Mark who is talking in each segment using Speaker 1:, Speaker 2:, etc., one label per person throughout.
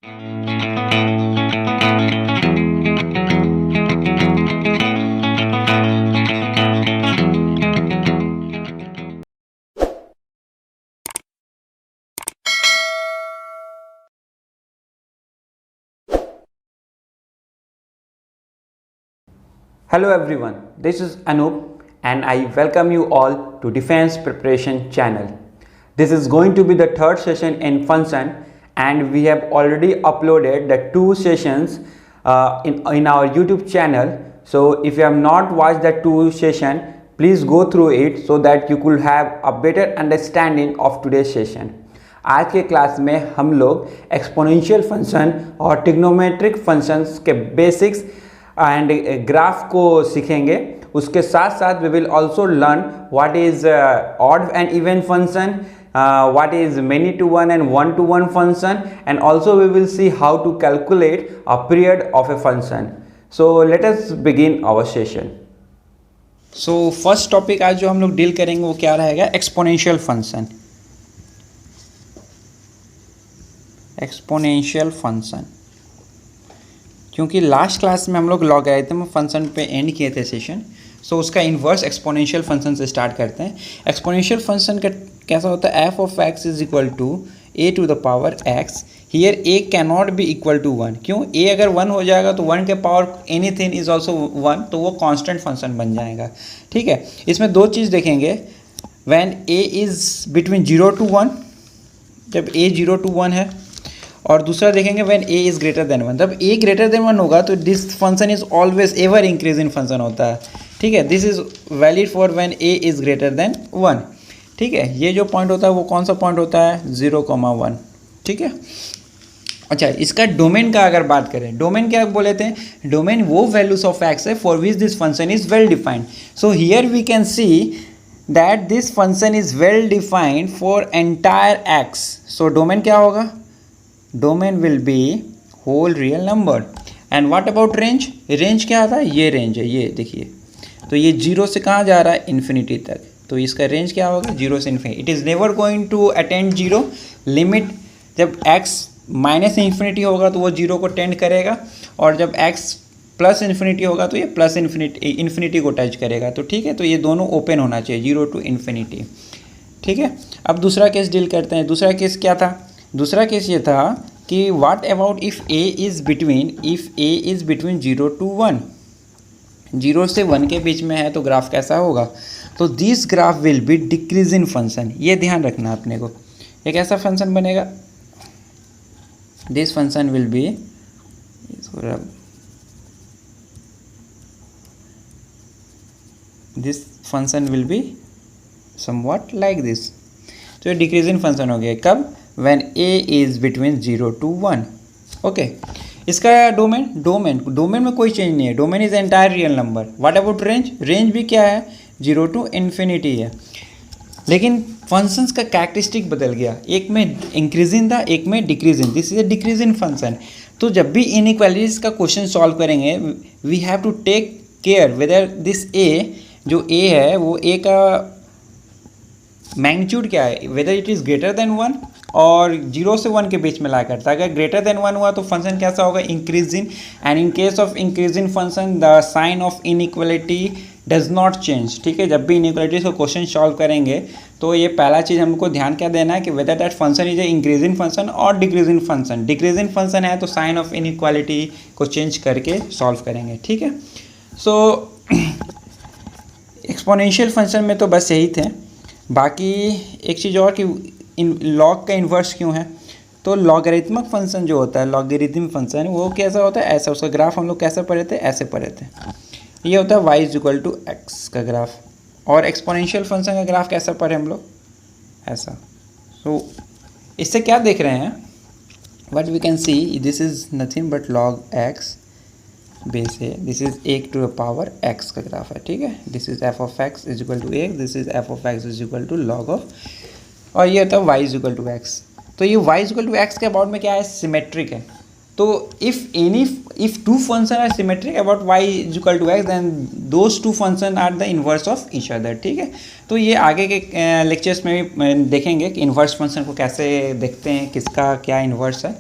Speaker 1: Hello everyone, this is Anup and I welcome you all to Defense Preparation channel. This is going to be the third session in function and we have already uploaded the 2 sessions in our YouTube channel. So if you have not watched the 2 session, please go through it so that you could have a better understanding of today's session. आज के class में हम लोग exponential function और trigonometric functions के basics and graph को सीखेंगे. उसके साथ साथ we will also learn what is odd and even function, what is many to one and one to one function, and also we will see how to calculate a period of a function. So let us begin our session. So first topic आज जो हम लोग deal करेंगे वो क्या रहेगा? Exponential function. Exponential function क्योंकि last class में हम लोग लॉगरिथम फंक्शन पे एंड किए थे सेशन, सो उसका इन्वर्स एक्सपोनेंशियल फंक्शन से स्टार्ट करते हैं. एक्सपोनेंशियल फंक्शन का कैसा होता है? F of x is equal to a to the power x. Here a can not be equal to 1. क्यों? ए अगर 1 हो जाएगा तो 1 के पावर एनीथिंग इज ऑल्सो 1, तो वो कांस्टेंट फंक्शन बन जाएगा. ठीक है, इसमें 2 चीज़ देखेंगे. When A is between 0 to 1, जब ए 0 to 1 है, और दूसरा देखेंगे when A is greater than 1. जब ए ग्रेटर देन 1 होगा तो this function is always ever increasing function होता है. ठीक है, this is valid for when A is greater than 1. ठीक है, ये जो पॉइंट होता है वो कौन सा पॉइंट होता है? 0,1. ठीक है, अच्छा इसका डोमेन का अगर बात करें, डोमेन क्या बोले थे? डोमेन वो वैल्यूज ऑफ एक्स है for which this function is well defined. So here we can see that this function is well defined for entire x. So domain क्या होगा? Domain will be whole real number. And what about range? Range क्या आता है? ये range है, ये देखिए. तो ये 0 से कहाँ जा रहा है? इन्फिनिटी तक. तो इसका रेंज क्या होगा? 0 से infinity. It is never going to attend 0. Limit जब x माइनस इन्फिनिटी होगा तो वो 0 को टेंड करेगा, और जब x प्लस इन्फिनिटी होगा तो ये प्लस इन्फिनिटी को टच करेगा. तो ठीक है, तो ये दोनों ओपन होना चाहिए, 0 to इन्फिनिटी. ठीक है, अब दूसरा केस डील करते हैं. दूसरा केस क्या था? दूसरा केस ये था कि what about if A is between 0 to 1. 0 से 1 के बीच में है तो ग्राफ कैसा होगा? तो this graph will be decreasing function. ये ध्यान रखना अपने को. एक ऐसा फंक्शन बनेगा, this function will be somewhat like this. तो ये डिक्रीजिंग फंक्शन हो गया. कब? When A is between 0 to 1. Okay, इसका डोमेन में कोई चेंज नहीं है. Domain is entire real number. What about range? Range भी क्या है? 0 to इन्फिनिटी है. लेकिन फंक्शंस का कैरेक्टरिस्टिक बदल गया. एक में इंक्रीजिंग था, एक में decreasing. This is a decreasing function. तो जब भी इनइक्वालिटीज का क्वेश्चन सॉल्व करेंगे, we have to take care whether this a, जो ए है वो ए का मैग्नीट्यूड क्या है, whether it is greater than 1 और 0 से 1 के बीच में ला करता है. अगर ग्रेटर देन 1 हुआ तो फंक्शन कैसा होगा? Increasing. And in case of increasing function the sign of inequality does not change. ठीक है, जब भी इनइक्वालिटीज को क्वेश्चन सॉल्व करेंगे तो ये पहला चीज़ हमको ध्यान क्या देना है कि whether that function is A increasing function और डिक्रीजिंग फंक्शन. डिक्रीजिंग फंक्शन है तो साइन ऑफ इनइक्वालिटी को चेंज करके सॉल्व करेंगे. ठीक है, सो एक्सपोनेंशियल फंक्शन में तो बस यही थे. बाकी एक चीज़ और कि लॉग का इन्वर्स क्यों है? तो लॉगरिथमिक फंक्शन जो होता है, लॉगरिथम फंक्शन, वो कैसा होता है? ऐसा. उसका ग्राफ हम लोग कैसे पढ़े थे? ऐसे पढ़े थे. ये होता है y is equal to x का ग्राफ. और एक्सपोनेंशियल फंक्शन का ग्राफ कैसा पढ़े हम लोग? ऐसा. सो इससे क्या देख रहे हैं? What we can see, this is nothing but log x base है. This is a to the power x का ग्राफ है. ठीक है, this is f of x is equal to a, this is f of x is equal to log of, और ये होता है y is equal to x. तो ये y is equal to x के अबाउट में क्या है? सिमेट्रिक है. तो if two function are symmetric about y is equal to x, then those two function are the inverse of each other. ठीक है, तो ये आगे के लेक्चर्स में भी देखेंगे कि इन्वर्स फंक्शन को कैसे देखते हैं, किसका क्या इन्वर्स है.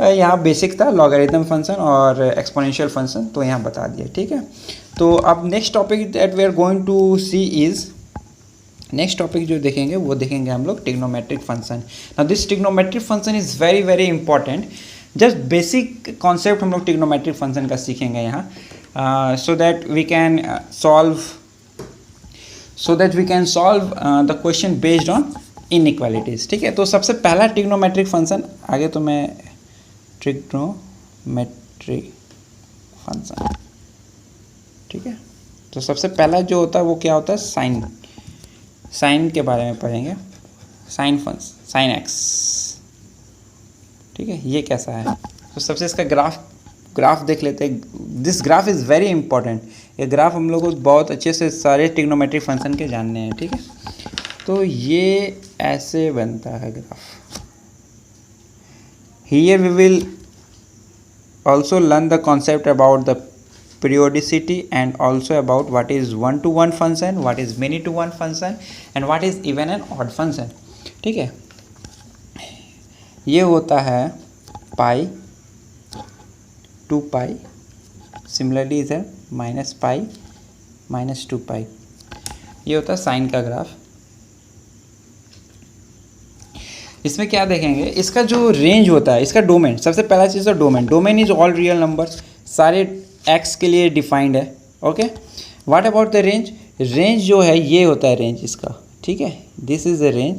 Speaker 1: यहाँ बेसिक था लॉगरिथम फंक्शन और एक्सपोनेंशियल फंक्शन, तो यहाँ बता दिया, ठीक है। तो अब next topic that we are going to see is, next topic जो देखेंगे वो देखेंगे हम लोग trigonometric function. Now this trigonometric function is very very important. Just basic concept हम लोग ट्रिग्नोमेट्रिक फंक्शन का सीखेंगे यहाँ, so that we can solve the question based on inequalities, ठीक है। तो सबसे पहला ट्रिग्नोमेट्रिक फंक्शन, आगे तो मैं ट्रिग्नोमेट्रिक फंक्शन, ठीक है। तो सबसे पहला जो होता है वो क्या होता है, साइन के बारे में पढ़ेंगे, साइन फंक्शन, साइन एक्स, ठीक है। ये कैसा है, तो सबसे इसका ग्राफ देख लेते हैं। This graph is very important. ये ग्राफ हम लोग को बहुत अच्छे से सारे ट्रिग्नोमेट्रिक फंक्शन के जानने हैं, ठीक है। तो ये ऐसे बनता है graph. Here we will also learn the concept about the periodicity and also about what is one to one function, what is many to one function and what is even and odd function, ठीक है। ये होता है पाई, 2 पाई, similarly इधर minus pi, minus 2 पाई। ये होता है sign का ग्राफ। इसमें क्या देखेंगे, इसका जो रेंज होता है, इसका डोमेन, सबसे पहला चीज़ है domain. Domain is all real numbers, सारे एक्स के लिए डिफाइंड है, okay. What about the range, range जो है ये होता है रेंज इसका, ठीक है। This is the range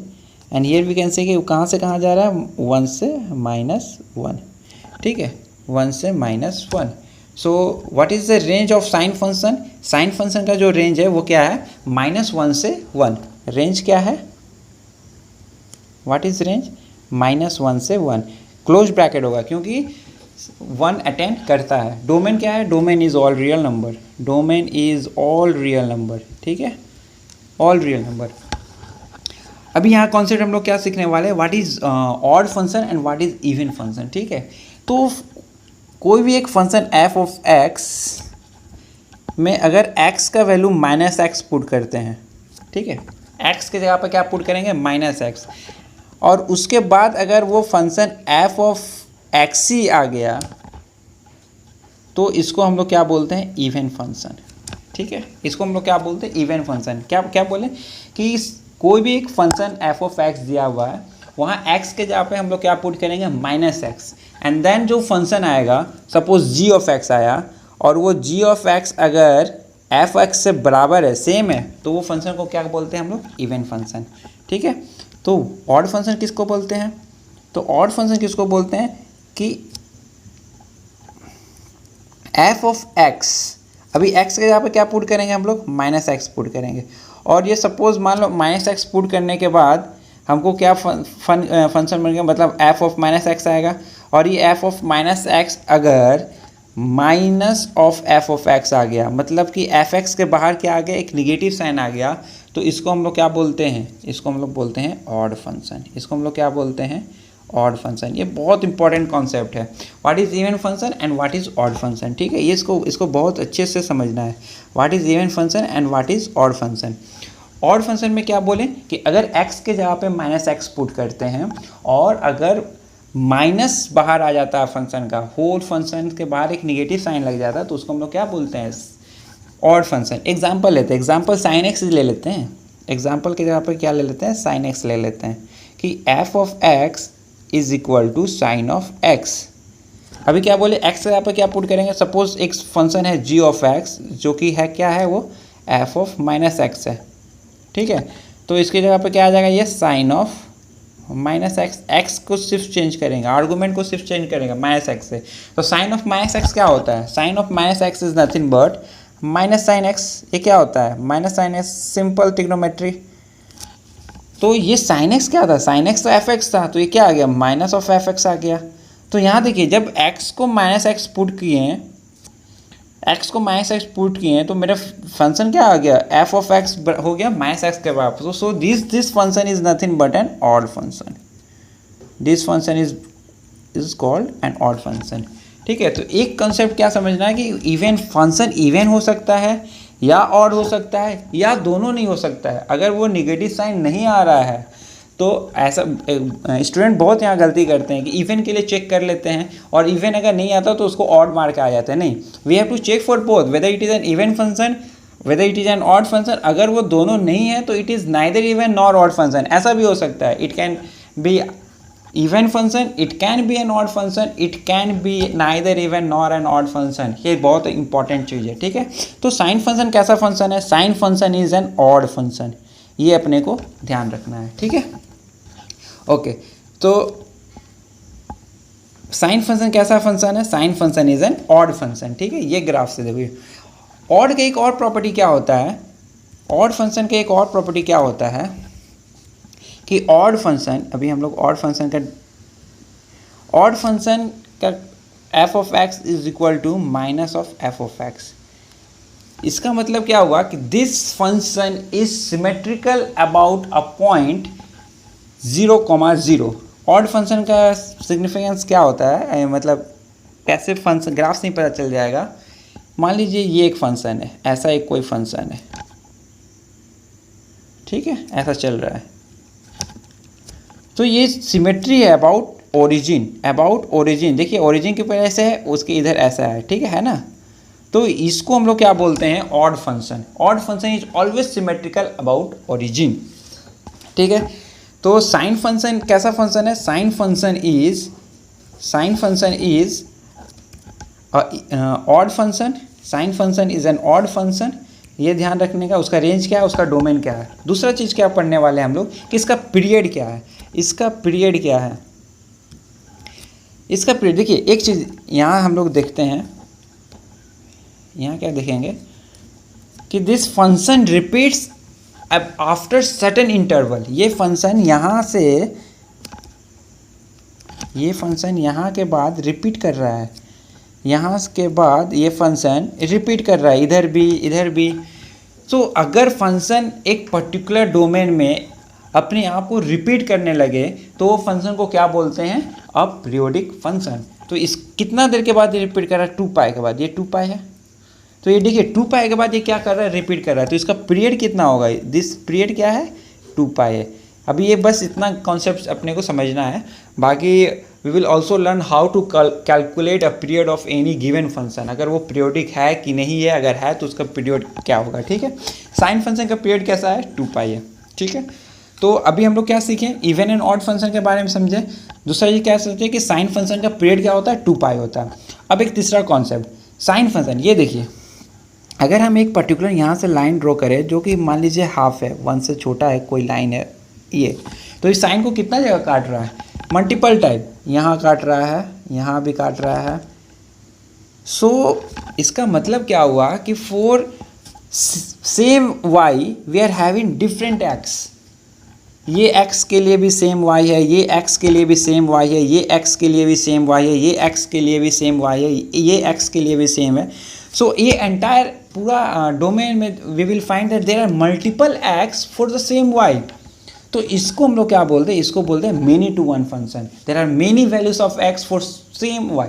Speaker 1: and here we can say कि कहाँ से कहाँ जा रहा है, 1 से -1, ठीक है, 1 से -1। So what is the range of sine function, sine function का जो रेंज है वो क्या है, -1 से 1। रेंज क्या है, व्हाट इज रेंज, -1 से 1, क्लोज ब्रैकेट होगा क्योंकि 1 अटेंड करता है। डोमेन क्या है, domain is all real number, domain is all real number, ठीक है, ऑल रियल नंबर। अभी यहाँ कॉन्सेप्ट हम लोग क्या सीखने वाले हैं, what is odd function and what is even function, ठीक है। तो कोई भी एक फंक्शन एफ ऑफ एक्स में अगर x का वैल्यू -x पुट करते हैं, ठीक है, x की जगह पर क्या पुट करेंगे, -x, और उसके बाद अगर वो फंक्शन एफ ऑफ एक्स ही आ गया तो इसको हम लोग क्या बोलते हैं, इवन फंक्शन, ठीक है। इसको हम लोग क्या बोलते हैं, इवन फंक्शन। क्या क्या बोले कि कोई भी एक फंक्शन एफ ऑफ एक्स दिया हुआ है, वहाँ x के जगह पे हम लोग क्या पुट करेंगे, -x, एंड देन जो फंक्शन आएगा, सपोज g ऑफ x आया और वो g ऑफ x अगर एफ एक्स से बराबर है, सेम है, तो वो फंक्शन को क्या बोलते हैं हम लोग, इवन फंक्शन, ठीक है। तो ऑड फंक्शन किसको बोलते हैं, तो ऑड फंक्शन किसको बोलते हैं कि एफ ऑफ एक्स, अभी एक्स के जगह पे क्या पुट करेंगे हम लोग, -x पुट करेंगे, और ये सपोज मान लो -x पुट करने के बाद हमको क्या फंक्शन मिल गया, मतलब एफ ऑफ -x आएगा, और ये एफ ऑफ -x अगर minus of f of x आ गया, मतलब कि एफ एक्स के बाहर क्या आ गया, एक निगेटिव साइन आ गया, तो इसको हम लोग क्या बोलते हैं, इसको हम लोग बोलते हैं ऑड फंक्शन। इसको हम लोग क्या बोलते हैं, ऑड फंक्शन। ये बहुत इंपॉर्टेंट कॉन्सेप्ट है, what is even function and what is odd function, ठीक है। ये इसको बहुत अच्छे से समझना है, what is even function and what is odd function. Odd function में क्या बोलें कि अगर x के जगह पे -x पुट करते हैं और अगर माइनस बाहर आ जाता है फंक्शन का, होल फंक्शन के बाहर एक निगेटिव साइन लग जाता है, तो उसको हम लोग क्या बोलते हैं, ऑड फंक्शन। एग्जाम्पल लेते हैं, एग्जाम्पल साइन एक्स ले लेते हैं, एग्जाम्पल के जगह पर क्या ले लेते हैं, साइन एक्स ले लेते हैं कि f of x is equal to sine of x. अभी क्या बोले, एक्स के जगह पर क्या पुट करेंगे, सपोज एक फंक्शन है जी ऑफ एक्स, जो कि है क्या है, वो एफ ऑफ -x है, ठीक है। तो इसकी जगह पर क्या आ जाएगा, ये साइन ऑफ -x, x को सिर्फ चेंज करेंगे, आर्गूमेंट को सिर्फ चेंज करेंगे -x से। तो साइन ऑफ -x क्या होता है, sine of -x is nothing but minus sine x। ये क्या होता है, minus sine x, simple trigonometry. तो ये साइन x क्या था, साइन x तो एफ एक्स था, तो ये क्या आ गया, माइनस ऑफ एफ एक्स आ गया। तो यहाँ देखिए, जब x को -x पुट किए हैं, x को -x पुट किए हैं, तो मेरा फंक्शन क्या आ गया, एफ ऑफ एक्स हो गया -x के बराबर। So this function is nothing but an odd function, this function is called an odd function, ठीक है। तो एक कंसेप्ट क्या समझना है कि इवन फंक्शन इवन हो सकता है या ऑड हो सकता है या दोनों नहीं हो सकता है। अगर वो निगेटिव साइन नहीं आ रहा है तो ऐसा स्टूडेंट बहुत यहाँ गलती करते हैं कि इवन के लिए चेक कर लेते हैं और इवन अगर नहीं आता तो उसको ऑड मार्क आ जाता है। नहीं, we have to check for both whether it is an even function whether it is an odd function. अगर वो दोनों नहीं है तो it is neither even nor odd function. ऐसा भी हो सकता है, it can be even function, it can be an odd function, it can be neither even nor an odd function. ये बहुत इंपॉर्टेंट चीज़ है, ठीक है। तो साइन फंक्शन कैसा फंक्शन है? Sine function is N odd function, ये अपने को ध्यान रखना है, ठीक है। ओके, तो साइन फंक्शन कैसा फंक्शन है? Sine function is N odd function, ठीक है। ये ग्राफ से देखिए, ऑड का एक और प्रॉपर्टी क्या होता है? ऑड फंक्शन का एक और प्रॉपर्टी क्या होता है कि ऑड फंक्शन, अभी हम लोग ऑड फंक्शन का f of x is equal to minus of f of x. इसका मतलब क्या हुआ कि this function is symmetrical about a point 0,0। Odd function का सिग्निफिकेंस क्या होता है, मतलब कैसे फंक्शन, ग्राफ से ही पता चल जाएगा। मान लीजिए ये एक फंक्शन है, ऐसा एक कोई फंक्शन है, ठीक है, ऐसा चल रहा है। तो ये सिमेट्री है अबाउट ओरिजिन। देखिए ओरिजिन के ऊपर ऐसे है, उसके इधर ऐसा है, ठीक है ना। तो इसको हम लोग क्या बोलते हैं? Odd function. Odd function is always symmetrical about origin, ठीक है। तो साइन फंक्शन कैसा फंक्शन है? Sine function is odd function. Sine function is N odd function, ये ध्यान रखने का। उसका रेंज क्या है, उसका डोमेन क्या है। दूसरा चीज़ क्या पढ़ने वाले हैं हम लोग कि इसका पीरियड क्या है। इसका पीरियड क्या है? इसका पीरियड देखिए, एक चीज़ यहाँ हम लोग देखते हैं, यहाँ क्या देखेंगे कि this function repeats after certain interval. ये फंक्शन यहाँ के बाद रिपीट कर रहा है, यहाँ के बाद ये फंक्शन रिपीट कर रहा है, इधर भी। तो अगर फंक्शन एक पर्टिकुलर डोमेन में अपने आप को रिपीट करने लगे तो वो फंक्शन को क्या बोलते हैं? Aperiodic function. तो इस कितना देर के बाद ये रिपीट कर रहा है? 2π के बाद। ये 2π है, तो ये देखिए 2π के बाद ये क्या कर रहा है? रिपीट कर रहा है। तो इसका पीरियड कितना होगा? दिस पीरियड क्या है? 2π है। अभी ये बस इतना कॉन्सेप्ट अपने को समझना है। बाकी we will also learn how to calculate a period of any given function. अगर वो पीरियोडिक है कि नहीं है, अगर है तो उसका पीरियड क्या होगा, ठीक है। साइन फंक्शन का पीरियड कैसा है? 2π है, ठीक है। तो अभी हम लोग क्या सीखें? इवन एंड ऑड फंक्शन के बारे में समझें। दूसरा ये क्या सोचें कि साइन फंक्शन का पीरियड क्या होता है? 2π होता है। अब एक तीसरा कॉन्सेप्ट, साइन फंक्शन। ये देखिए, अगर हम एक पर्टिकुलर यहाँ से लाइन ड्रॉ करें जो कि मान लीजिए हाफ है, 1 से छोटा है कोई लाइन है ये, तो इस साइन को कितना जगह काट रहा है? मल्टीपल टाइप, यहाँ काट रहा है, यहाँ भी काट रहा है। सो इसका मतलब क्या हुआ कि for same y we are having different x. ये x के लिए भी सेम y है, ये x के लिए भी सेम y है, ये x के लिए भी सेम y है, ये x के लिए भी सेम y है, ये x के लिए भी सेम है। सो ये एंटायर पूरा डोमेन में we will find that there are multiple x for the same y। तो इसको हम लोग क्या बोलते हैं? इसको बोलते हैं many to one function. There are many values of x for same y,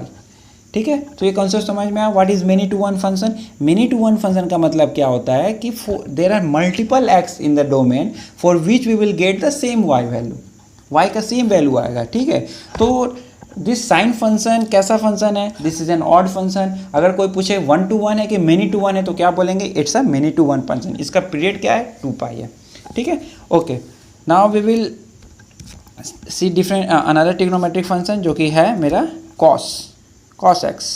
Speaker 1: ठीक है। तो ये कॉन्सेप्ट समझ में आया, what is many to one function. Many to one function का मतलब क्या होता है कि there are multiple x in the domain for which we will get the same y value, y का सेम वैल्यू आएगा, ठीक है। तो दिस साइन फंक्शन कैसा फंक्शन है? This is N odd function. अगर कोई पूछे 1 to 1 है कि मेनी टू वन है तो क्या बोलेंगे? It's a many to one function. इसका पीरियड क्या है? 2π है, ठीक है। Okay, now we will see different another trigonometric function जो कि है मेरा cos x।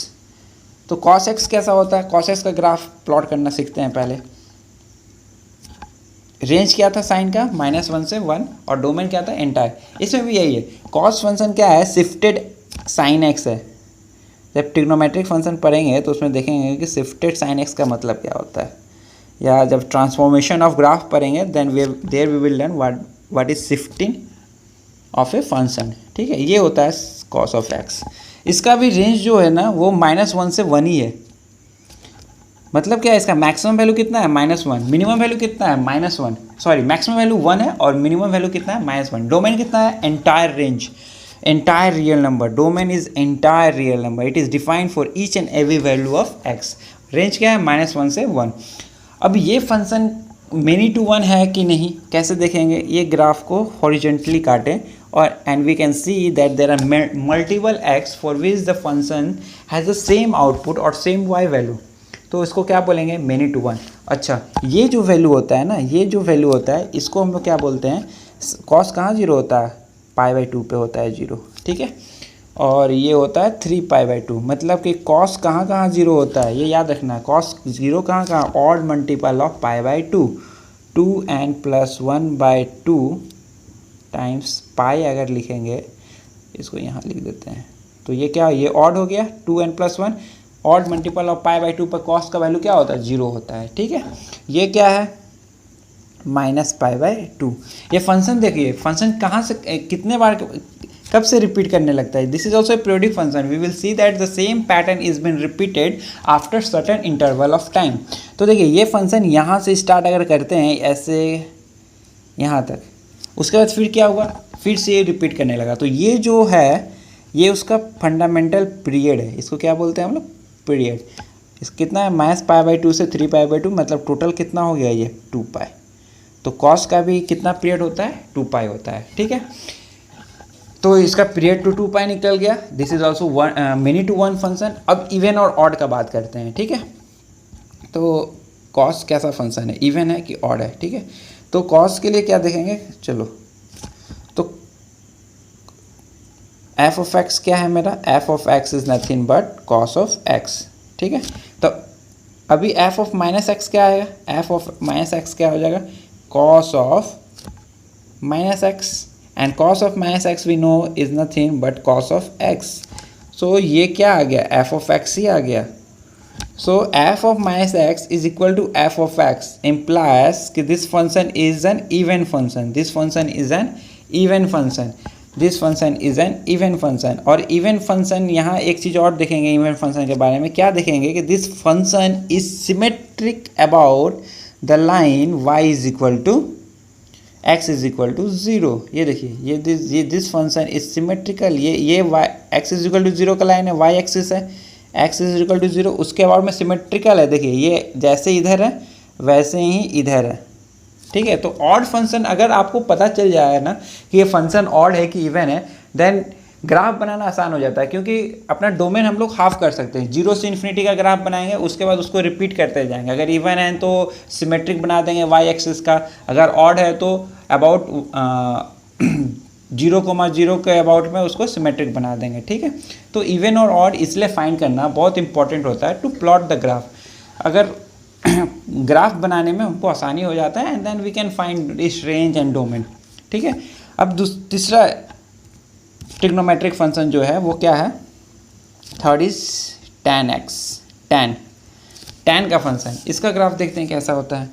Speaker 1: तो cos x कैसा होता है? cos x का ग्राफ प्लॉट करना सीखते हैं पहले। रेंज क्या था साइन का? -1 से 1, और डोमेन क्या था? एंटायर। इसमें भी यही है। cos फंक्शन क्या है? शिफ्टेड साइन x है। जब ट्रिग्नोमेट्रिक फंक्शन पढ़ेंगे तो उसमें देखेंगे कि शिफ्टेड साइन x का मतलब क्या होता है, या जब ट्रांसफॉर्मेशन ऑफ ग्राफ पढ़ेंगे then there we will learn what is shifting of a function, ठीक है। ये होता है cos ऑफ x। इसका भी रेंज जो है ना वो -1 से 1 ही है। मतलब क्या है? इसका मैक्सिमम वैल्यू कितना है? -1। मिनिमम वैल्यू कितना है? -1। सॉरी, मैक्सिमम वैल्यू 1 है और मिनिमम वैल्यू कितना है? -1। डोमेन कितना है? Entire range, entire real number. Domain is entire real number. It is defined for each and every value of x। Range क्या है? -1 से 1। अब ये फंक्शन मेनी टू वन है कि नहीं कैसे देखेंगे, ये ग्राफ को हॉरिजेंटली काटें और and we can see that there are multiple x for which the function has the same output और सेम वाई वैल्यू, तो इसको क्या बोलेंगे, मेनी टू वन। अच्छा, ये जो वैल्यू होता है ना, ये जो वैल्यू होता है इसको हम लोग क्या बोलते हैं, कॉस कहाँ जीरो होता है, पाई बाई टू पे होता है जीरो, ठीक है। और ये होता है 3 पाई बाई टू, मतलब कि कॉस कहाँ कहाँ जीरो होता है, ये याद रखना है, कॉस जीरो कहाँ कहाँ, odd multiple of pi by two, 2n+1/2 times पाई अगर लिखेंगे, इसको यहाँ लिख देते हैं, तो ये क्या, ये ऑड हो गया, 2n+1 odd multiple of pi by two पर कॉस का वैल्यू क्या होता है, जीरो होता है, ठीक है। ये क्या है, -π/2। ये फंक्शन देखिए, फंक्शन कहाँ से कितने बार कब से रिपीट करने लगता है, this is also a periodic function, we will see that the same pattern is being repeated after certain interval of time. तो देखिए ये फंक्शन यहाँ से स्टार्ट अगर करते हैं ऐसे यहाँ तक, उसके बाद फिर क्या हुआ, फिर से ये रिपीट करने लगा, तो ये जो है ये उसका फंडामेंटल पीरियड है, इसको क्या बोलते हैं हम लोग, पीरियड। इस कितना है, -π/2 से 3π/2, मतलब टोटल कितना हो गया ये 2π। तो कॉस का भी कितना पीरियड होता है, 2π होता है, ठीक है। तो इसका पीरियड टू 2π निकल गया, this is also many to one function. अब इवन और ऑड का बात करते हैं, ठीक है। तो कॉस कैसा फंक्शन है, इवन है कि ऑड है, ठीक है। तो कॉस के लिए क्या देखेंगे, चलो, तो f ऑफ x क्या है मेरा, f of x is nothing but cos of x, ठीक है। तो अभी f ऑफ -x क्या आएगा, f ऑफ -x क्या हो जाएगा, cos of -x, and cos of -x we know is nothing but cos of x। So ये क्या आ गया, f ऑफ x ही आ गया। So f of -x is equal to f of x implies कि this function is an even function, this function is an even function, this function is an even function. और even function, यहाँ एक चीज़ और देखेंगे even function के बारे में, क्या देखेंगे कि this function is symmetric about the line y is equal to x is equal to 0। ये देखिए, ये दिस फंक्शन इज सिमेट्रिकल, ये y x is equal to 0 का लाइन है, y एक्सिस है, x इज इक्वल टू 0, उसके बाद में सिमेट्रिकल है, देखिए ये जैसे इधर है वैसे ही इधर है, ठीक है। तो ऑड फंक्शन अगर आपको पता चल जाए ना कि ये फंक्शन ऑड है कि इवन है, देन ग्राफ बनाना आसान हो जाता है, क्योंकि अपना डोमेन हम लोग हाफ कर सकते हैं, 0 से इन्फिनिटी का ग्राफ बनाएंगे, उसके बाद उसको रिपीट करते जाएंगे। अगर इवन है तो सिमेट्रिक बना देंगे y एक्सिस का, अगर ऑड है तो अबाउट 0,0 के अबाउट में उसको सिमेट्रिक बना देंगे, ठीक है। तो इवन और ऑड इसलिए फाइंड करना बहुत इंपॉर्टेंट होता है टू प्लॉट द ग्राफ। अगर ग्राफ बनाने में हमको आसानी हो जाता है, and then we can find इस रेंज एंड डोमेन, ठीक है। अब तीसरा ट्रिग्नोमेट्रिक फंक्शन जो है वो क्या है, third is tan x, tan का फंक्शन, इसका ग्राफ देखते हैं कैसा होता है।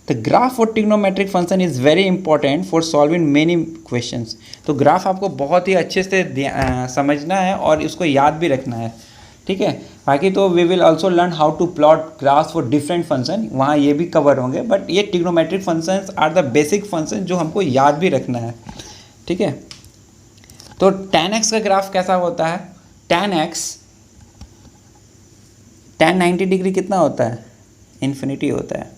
Speaker 1: The graph for trigonometric function is very important for solving many questions. तो ग्राफ आपको बहुत ही अच्छे से समझना है और इसको याद भी रखना है, ठीक है। बाकी तो we will also learn how to plot graphs for different function, वहाँ ये भी कवर होंगे, बट ये trigonometric functions are the basic function जो हमको याद भी रखना है, ठीक है। तो tan x का ग्राफ कैसा होता है, tan 90 डिग्री कितना होता है, इन्फिनिटी होता है,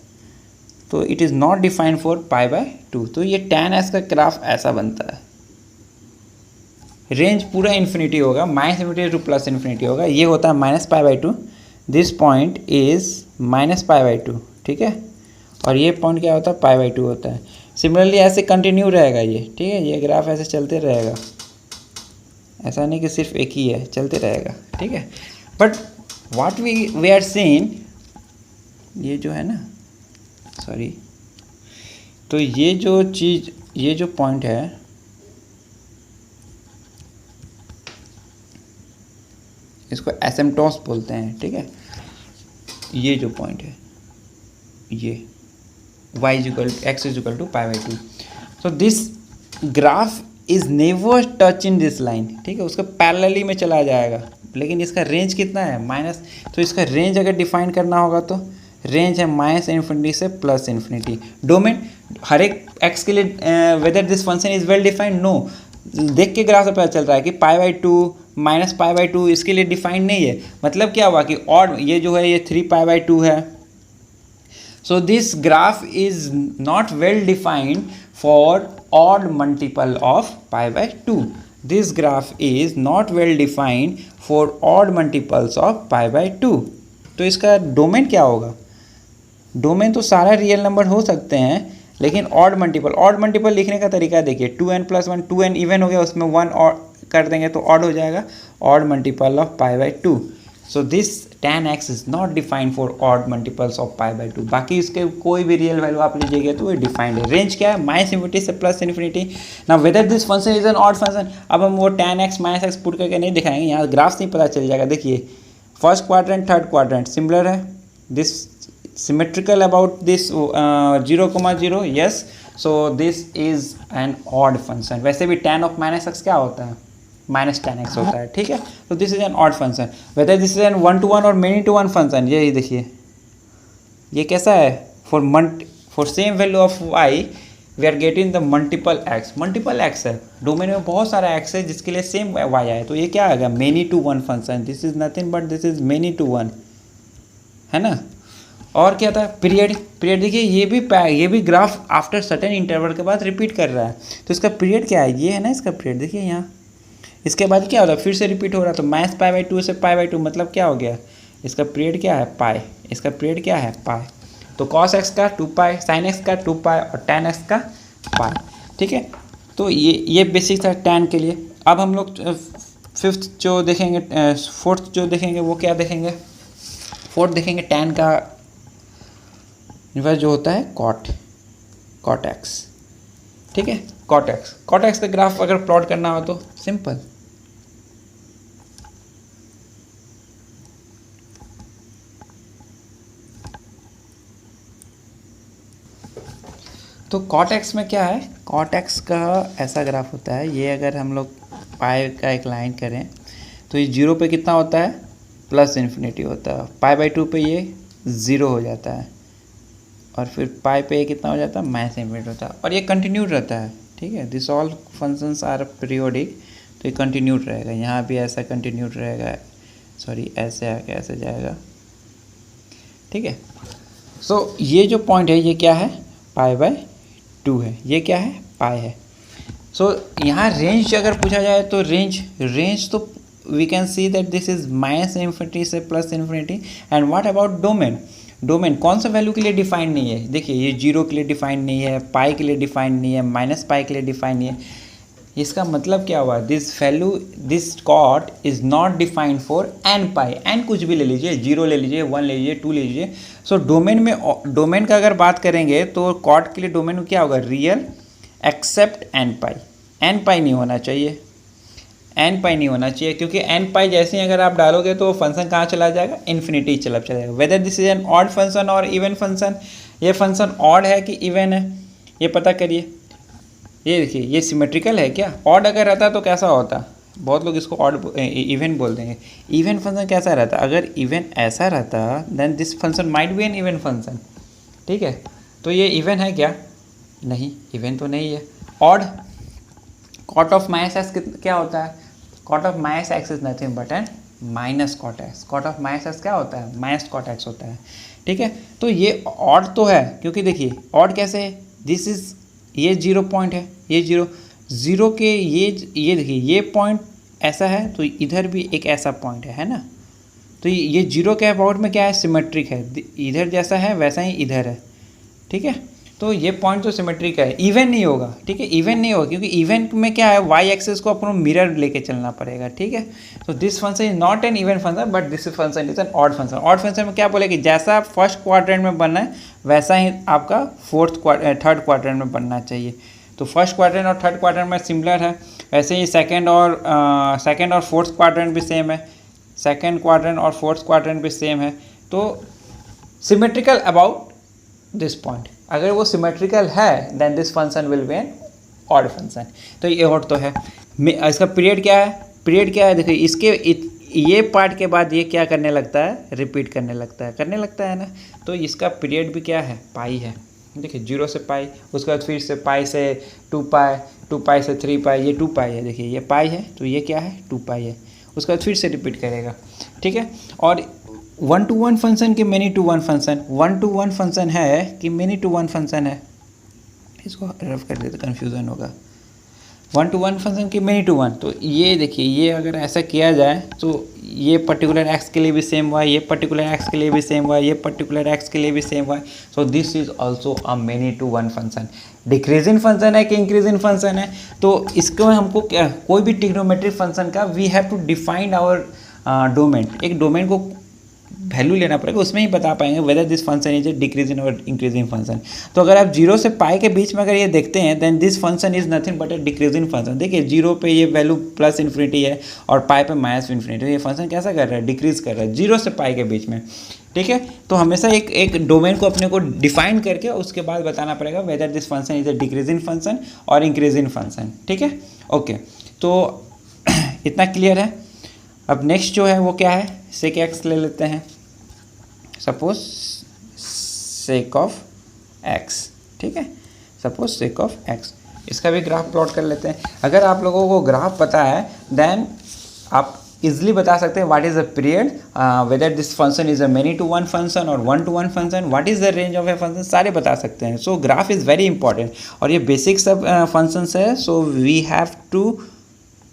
Speaker 1: तो it is not defined for π/2। तो ये tan x का ग्राफ ऐसा बनता है, रेंज पूरा इन्फिनिटी होगा, -इन्फिनिटी टू +इन्फिनिटी होगा, ये होता है -π/2, दिस पॉइंट इज -π/2, ठीक है। और ये पॉइंट क्या होता है, π/2 होता है। सिमिलरली ऐसे कंटिन्यू रहेगा ये, ठीक है, ये ग्राफ ऐसे चलते रहेगा, ऐसा नहीं कि सिर्फ एक ही है, चलते रहेगा, ठीक है। But what we are seeing, ये जो है ना, सॉरी, तो ये जो चीज़, ये जो पॉइंट है, इसको एसिम्पटोस बोलते हैं, ठीक है। ये जो पॉइंट है, ये x is equal to π/2, so this graph is never touch in this line, ठीक है, उसका पैरेलली में चला जाएगा, लेकिन इसका रेंज कितना है, माइनस। तो इसका रेंज अगर डिफाइन करना होगा तो रेंज है -इन्फिनिटी से +इन्फिनिटी। डोमेन हर एक x के लिए whether this function is well defined, no, देख के ग्राफ से पता चल रहा है कि π/2 माइनस π/2 इसके लिए डिफाइंड नहीं है। मतलब क्या हुआ कि ऑड, ये जो है ये 3π/2 है। So this graph is not well defined for odd multiple of π/2। This graph is not well defined for odd multiples of π/2। तो इसका डोमेन क्या होगा? डोमेन तो सारा रियल नंबर हो सकते हैं, लेकिन ऑड मल्टीपल लिखने का तरीका देखिए, 2n + 1, 2n इवन हो गया, उसमें 1 और कर देंगे तो ऑड हो जाएगा, odd multiple of π/2। So this tan x is not defined for odd multiples of π/2। बाकी इसके कोई भी रियल वैल्यू आप लीजिएगा तो ये डिफाइंड है। रेंज क्या है? -∞ से +∞। ना weather this function is N odd function, अब हम वो tan x -x पुट करके नहीं दिखाएंगे, यहाँ ग्राफ से ही पता चल जाएगा। देखिए first quadrant third quadrant similar है, this symmetrical about this 0,0, yes, so this is an odd function। वैसे भी tan of -x क्या होता है? -tan x होता है, ठीक है। तो this is N odd function. Whether this is N 1-to-1 और मेनी टू वन फंक्शन, ये देखिए ये कैसा है? For same value of y we are getting the multiple x है, डोमेन में बहुत सारा x है जिसके लिए सेम y आए, तो ये क्या आ गया? Many to one function. This is nothing but this is many to one, है ना। और क्या था? पीरियड देखिए ये भी ग्राफ आफ्टर सर्टेन इंटरवल के बाद रिपीट कर रहा है, तो इसका पीरियड क्या है? ये है ना इसका पीरियड, देखिए यहाँ इसके बाद क्या होता है? फिर से रिपीट हो रहा है, तो -π/2 से π/2 मतलब क्या हो गया? इसका पीरियड क्या है? पाई। इसका पीरियड क्या है? पाई। तो cos x का 2π, sin x का 2π और tan x का पाई, ठीक है। तो ये बेसिक था tan के लिए। अब हम लोग फोर्थ जो देखेंगे वो क्या देखेंगे? फोर्थ देखेंगे tan का इन्वर्स जो होता है cot x, ठीक है। cot x का ग्राफ अगर प्लॉट करना हो तो सिंपल, तो cot x में क्या है? cot x का ऐसा ग्राफ होता है, ये अगर हम लोग पाई का एक लाइन करें तो ये 0 पे कितना होता है? +∞ होता है। π/2 पे ये 0 हो जाता है, और फिर पाई पे कितना हो जाता है? -∞ होता है, और ये कंटिन्यूड रहता है, ठीक है। This all functions are periodic, तो ये कंटिन्यूड रहेगा। यहाँ भी ऐसा कंटिन्यूड रहेगा, सॉरी ऐसे आके ऐसे जाएगा, ठीक है। सो ये जो पॉइंट है ये क्या है? π/2 है, ये क्या है? पाई है। सो यहाँ रेंज अगर पूछा जाए तो रेंज तो we can see that this is -∞ से +∞। एंड व्हाट अबाउट डोमेन कौन सा वैल्यू के लिए डिफाइंड नहीं है? देखिए ये 0 के लिए डिफाइंड नहीं है, पाई के लिए डिफाइंड नहीं है, -π के लिए डिफाइंड नहीं है। इसका मतलब क्या हुआ? This cot is not defined for n π, n कुछ भी ले लीजिए, 0 ले लीजिए, 1 ले लीजिए, 2 ले लीजिए। सो डोमेन का अगर बात करेंगे तो cot के लिए डोमेन में क्या होगा? Real except n π। n π नहीं होना चाहिए, क्योंकि n π जैसे ही अगर आप डालोगे तो फंक्शन कहाँ चला जाएगा? इन्फिनिटी चला जाएगा। Weather this is N odd function और इवन फंक्शन, ये फंक्शन ऑड है कि इवन है ये पता करिए। ये देखिए ये सिमेट्रिकल है क्या? ऑड अगर रहता तो कैसा होता? बहुत लोग इसको ऑड इवन बोल देंगे। इवन फंक्शन कैसा रहता? अगर इवन ऐसा रहता then this function might be an even function, ठीक है। तो ये इवन है क्या? नहीं, इवन तो नहीं है। ऑड cot of -x क्या होता है? cot of -x is nothing but an -cot x। cot of -x क्या होता है? -cot x होता है, ठीक है। तो ये ऑड तो है, क्योंकि देखिए ऑड कैसे है? दिस इज ये 0 पॉइंट है, ये 0 के ये देखिए ये पॉइंट ऐसा है, तो इधर भी एक ऐसा पॉइंट है ना। तो ये 0 के अबाउट में क्या है? सिमेट्रिक है, इधर जैसा है वैसा ही इधर है, ठीक है। तो ये पॉइंट तो सिमेट्रिक है, इवन नहीं होगा, ठीक है। इवन नहीं होगा क्योंकि इवन में क्या है? वाई एक्सिस को अपना मिरर लेके चलना पड़ेगा, ठीक है। तो this function is not an even function but this function is N odd function. Odd function में क्या बोले कि जैसा फर्स्ट क्वाड्रेंट में बनना है वैसा ही आपका थर्ड क्वाड्रेंट में बनना चाहिए। तो फर्स्ट क्वाड्रेंट और थर्ड क्वाड्रेंट में सिमिलर है, वैसे ही सेकेंड और फोर्थ क्वाड्रेंट भी सेम है, सेकेंड क्वाड्रेंट और फोर्थ क्वाड्रेंट भी सेम है। तो सिमेट्रिकल अबाउट दिस पॉइंट, अगर वो सिमेट्रिकल है then this function will be an odd function. तो ये ऑड तो है। इसका पीरियड क्या है? देखिए इसके ये पार्ट के बाद ये क्या करने लगता है? रिपीट करने लगता है ना। तो इसका पीरियड भी क्या है? पाई है, देखिए 0 से पाई, उसके बाद फिर से पाई से 2 पाई, 2 पाई से 3 पाई, ये 2 पाई है। देखिए ये पाई है तो ये क्या है 2 पाई है। उसके बाद फिर से रिपीट करेगा, ठीक है। और 1 to 1 फंक्शन कि many to one function, 1 to 1 function है कि मेनी टू वन फंक्शन है, इसको रफ कर देते कन्फ्यूज़न होगा। 1 to 1 फंक्शन की मेनी टू वन, तो ये देखिए ये अगर ऐसा किया जाए तो ये पर्टिकुलर एक्स के लिए भी सेम वाई, ये पर्टिकुलर एक्स के लिए भी सेम वाई, ये पर्टिकुलर एक्स के लिए भी same y. So this is also a many to one function. Decreasing function है कि इंक्रीजिंग फंक्शन है, तो इसको हमको क्या, कोई भी ट्रिग्नोमेट्रिक फंक्शन का we have to define our domain, एक डोमेन को वैल्यू लेना पड़ेगा, उसमें ही बता पाएंगे whether this function is a decreasing और इंक्रीजिंग फंक्शन। तो अगर आप 0 से पाई के बीच में अगर ये देखते हैं then this function is nothing but a decreasing function. देखिए 0 पे ये वैल्यू प्लस इन्फिनिटी है और पाई पे माइनस इन्फिनिटी, ये फंक्शन कैसा कर रहा है, डिक्रीज कर रहा है 0 से पाई के बीच में, ठीक है। तो हमेशा एक डोमेन को अपने को डिफाइन करके उसके बाद बताना पड़ेगा weather this function is a decreasing function और इंक्रीजिंग फंक्शन, ठीक है। ओके, तो इतना क्लियर है। अब नेक्स्ट जो है वो क्या है, सेक एक्स ले लेते हैं, सपोज सेक ऑफ एक्स, ठीक है, सपोज सेक ऑफ एक्स। इसका भी ग्राफ प्लॉट कर लेते हैं। अगर आप लोगों को ग्राफ पता है देन आप इजिली बता सकते हैं what is the period, whether this function is a many to one function और 1 to 1 function, what is the range of a function, सारे बता सकते हैं। So graph is very important और ये बेसिक सब फंक्शंस है। So we have to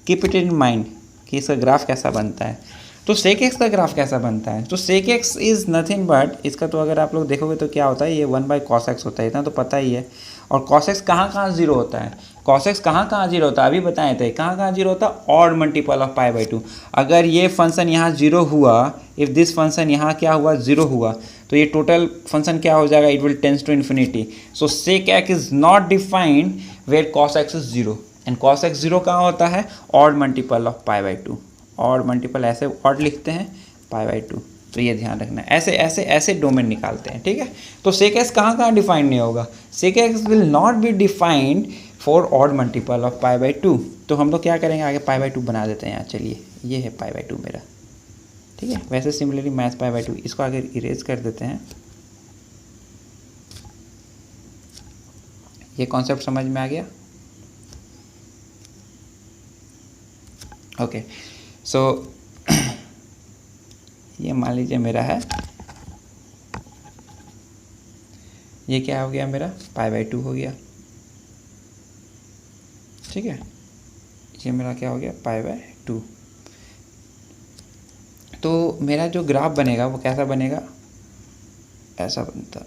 Speaker 1: keep it in mind कि इसका ग्राफ कैसा बनता है। तो सेक एक्स का ग्राफ कैसा बनता है, तो sec x is nothing but, इसका तो अगर आप लोग देखोगे तो क्या होता है, ये 1/cos x होता है, इतना तो पता ही है। और cos x कहाँ कहाँ जीरो होता है, cos x कहाँ कहाँ जीरो होता है, अभी बताए थे कहाँ कहाँ जीरो होता है, ऑड मल्टीपल ऑफ π/2। अगर ये फंक्शन यहाँ जीरो हुआ, इफ़ दिस फंक्शन यहाँ क्या हुआ, जीरो हुआ, तो ये टोटल फंक्शन क्या हो जाएगा, it will tends to infinity. So sec x is not defined where cos x is zero, and cos x zero कहाँ होता है, odd multiple of π/2। Odd multiple ऐसे ऑड लिखते हैं π/2, तो ये ध्यान रखना है। ऐसे ऐसे ऐसे डोमेन निकालते हैं, ठीक है। तो सेक एक्स कहाँ कहाँ डिफाइंड नहीं होगा, sec x will not be defined for odd multiple of π/2। तो हम लोग क्या करेंगे, आगे π/2 बना देते हैं यहाँ। चलिए ये है π/2 मेरा, ठीक है। वैसे सिमिलरली मैथ π/2, इसको आगे इरेज कर देते हैं। ये कॉन्सेप्ट समझ में आ गया, ओके। सो ये मान लीजिए मेरा है, ये क्या हो गया मेरा, π/2 हो गया, ठीक है। ये मेरा क्या हो गया, π/2। तो मेरा जो ग्राफ बनेगा वो कैसा बनेगा, ऐसा बनता,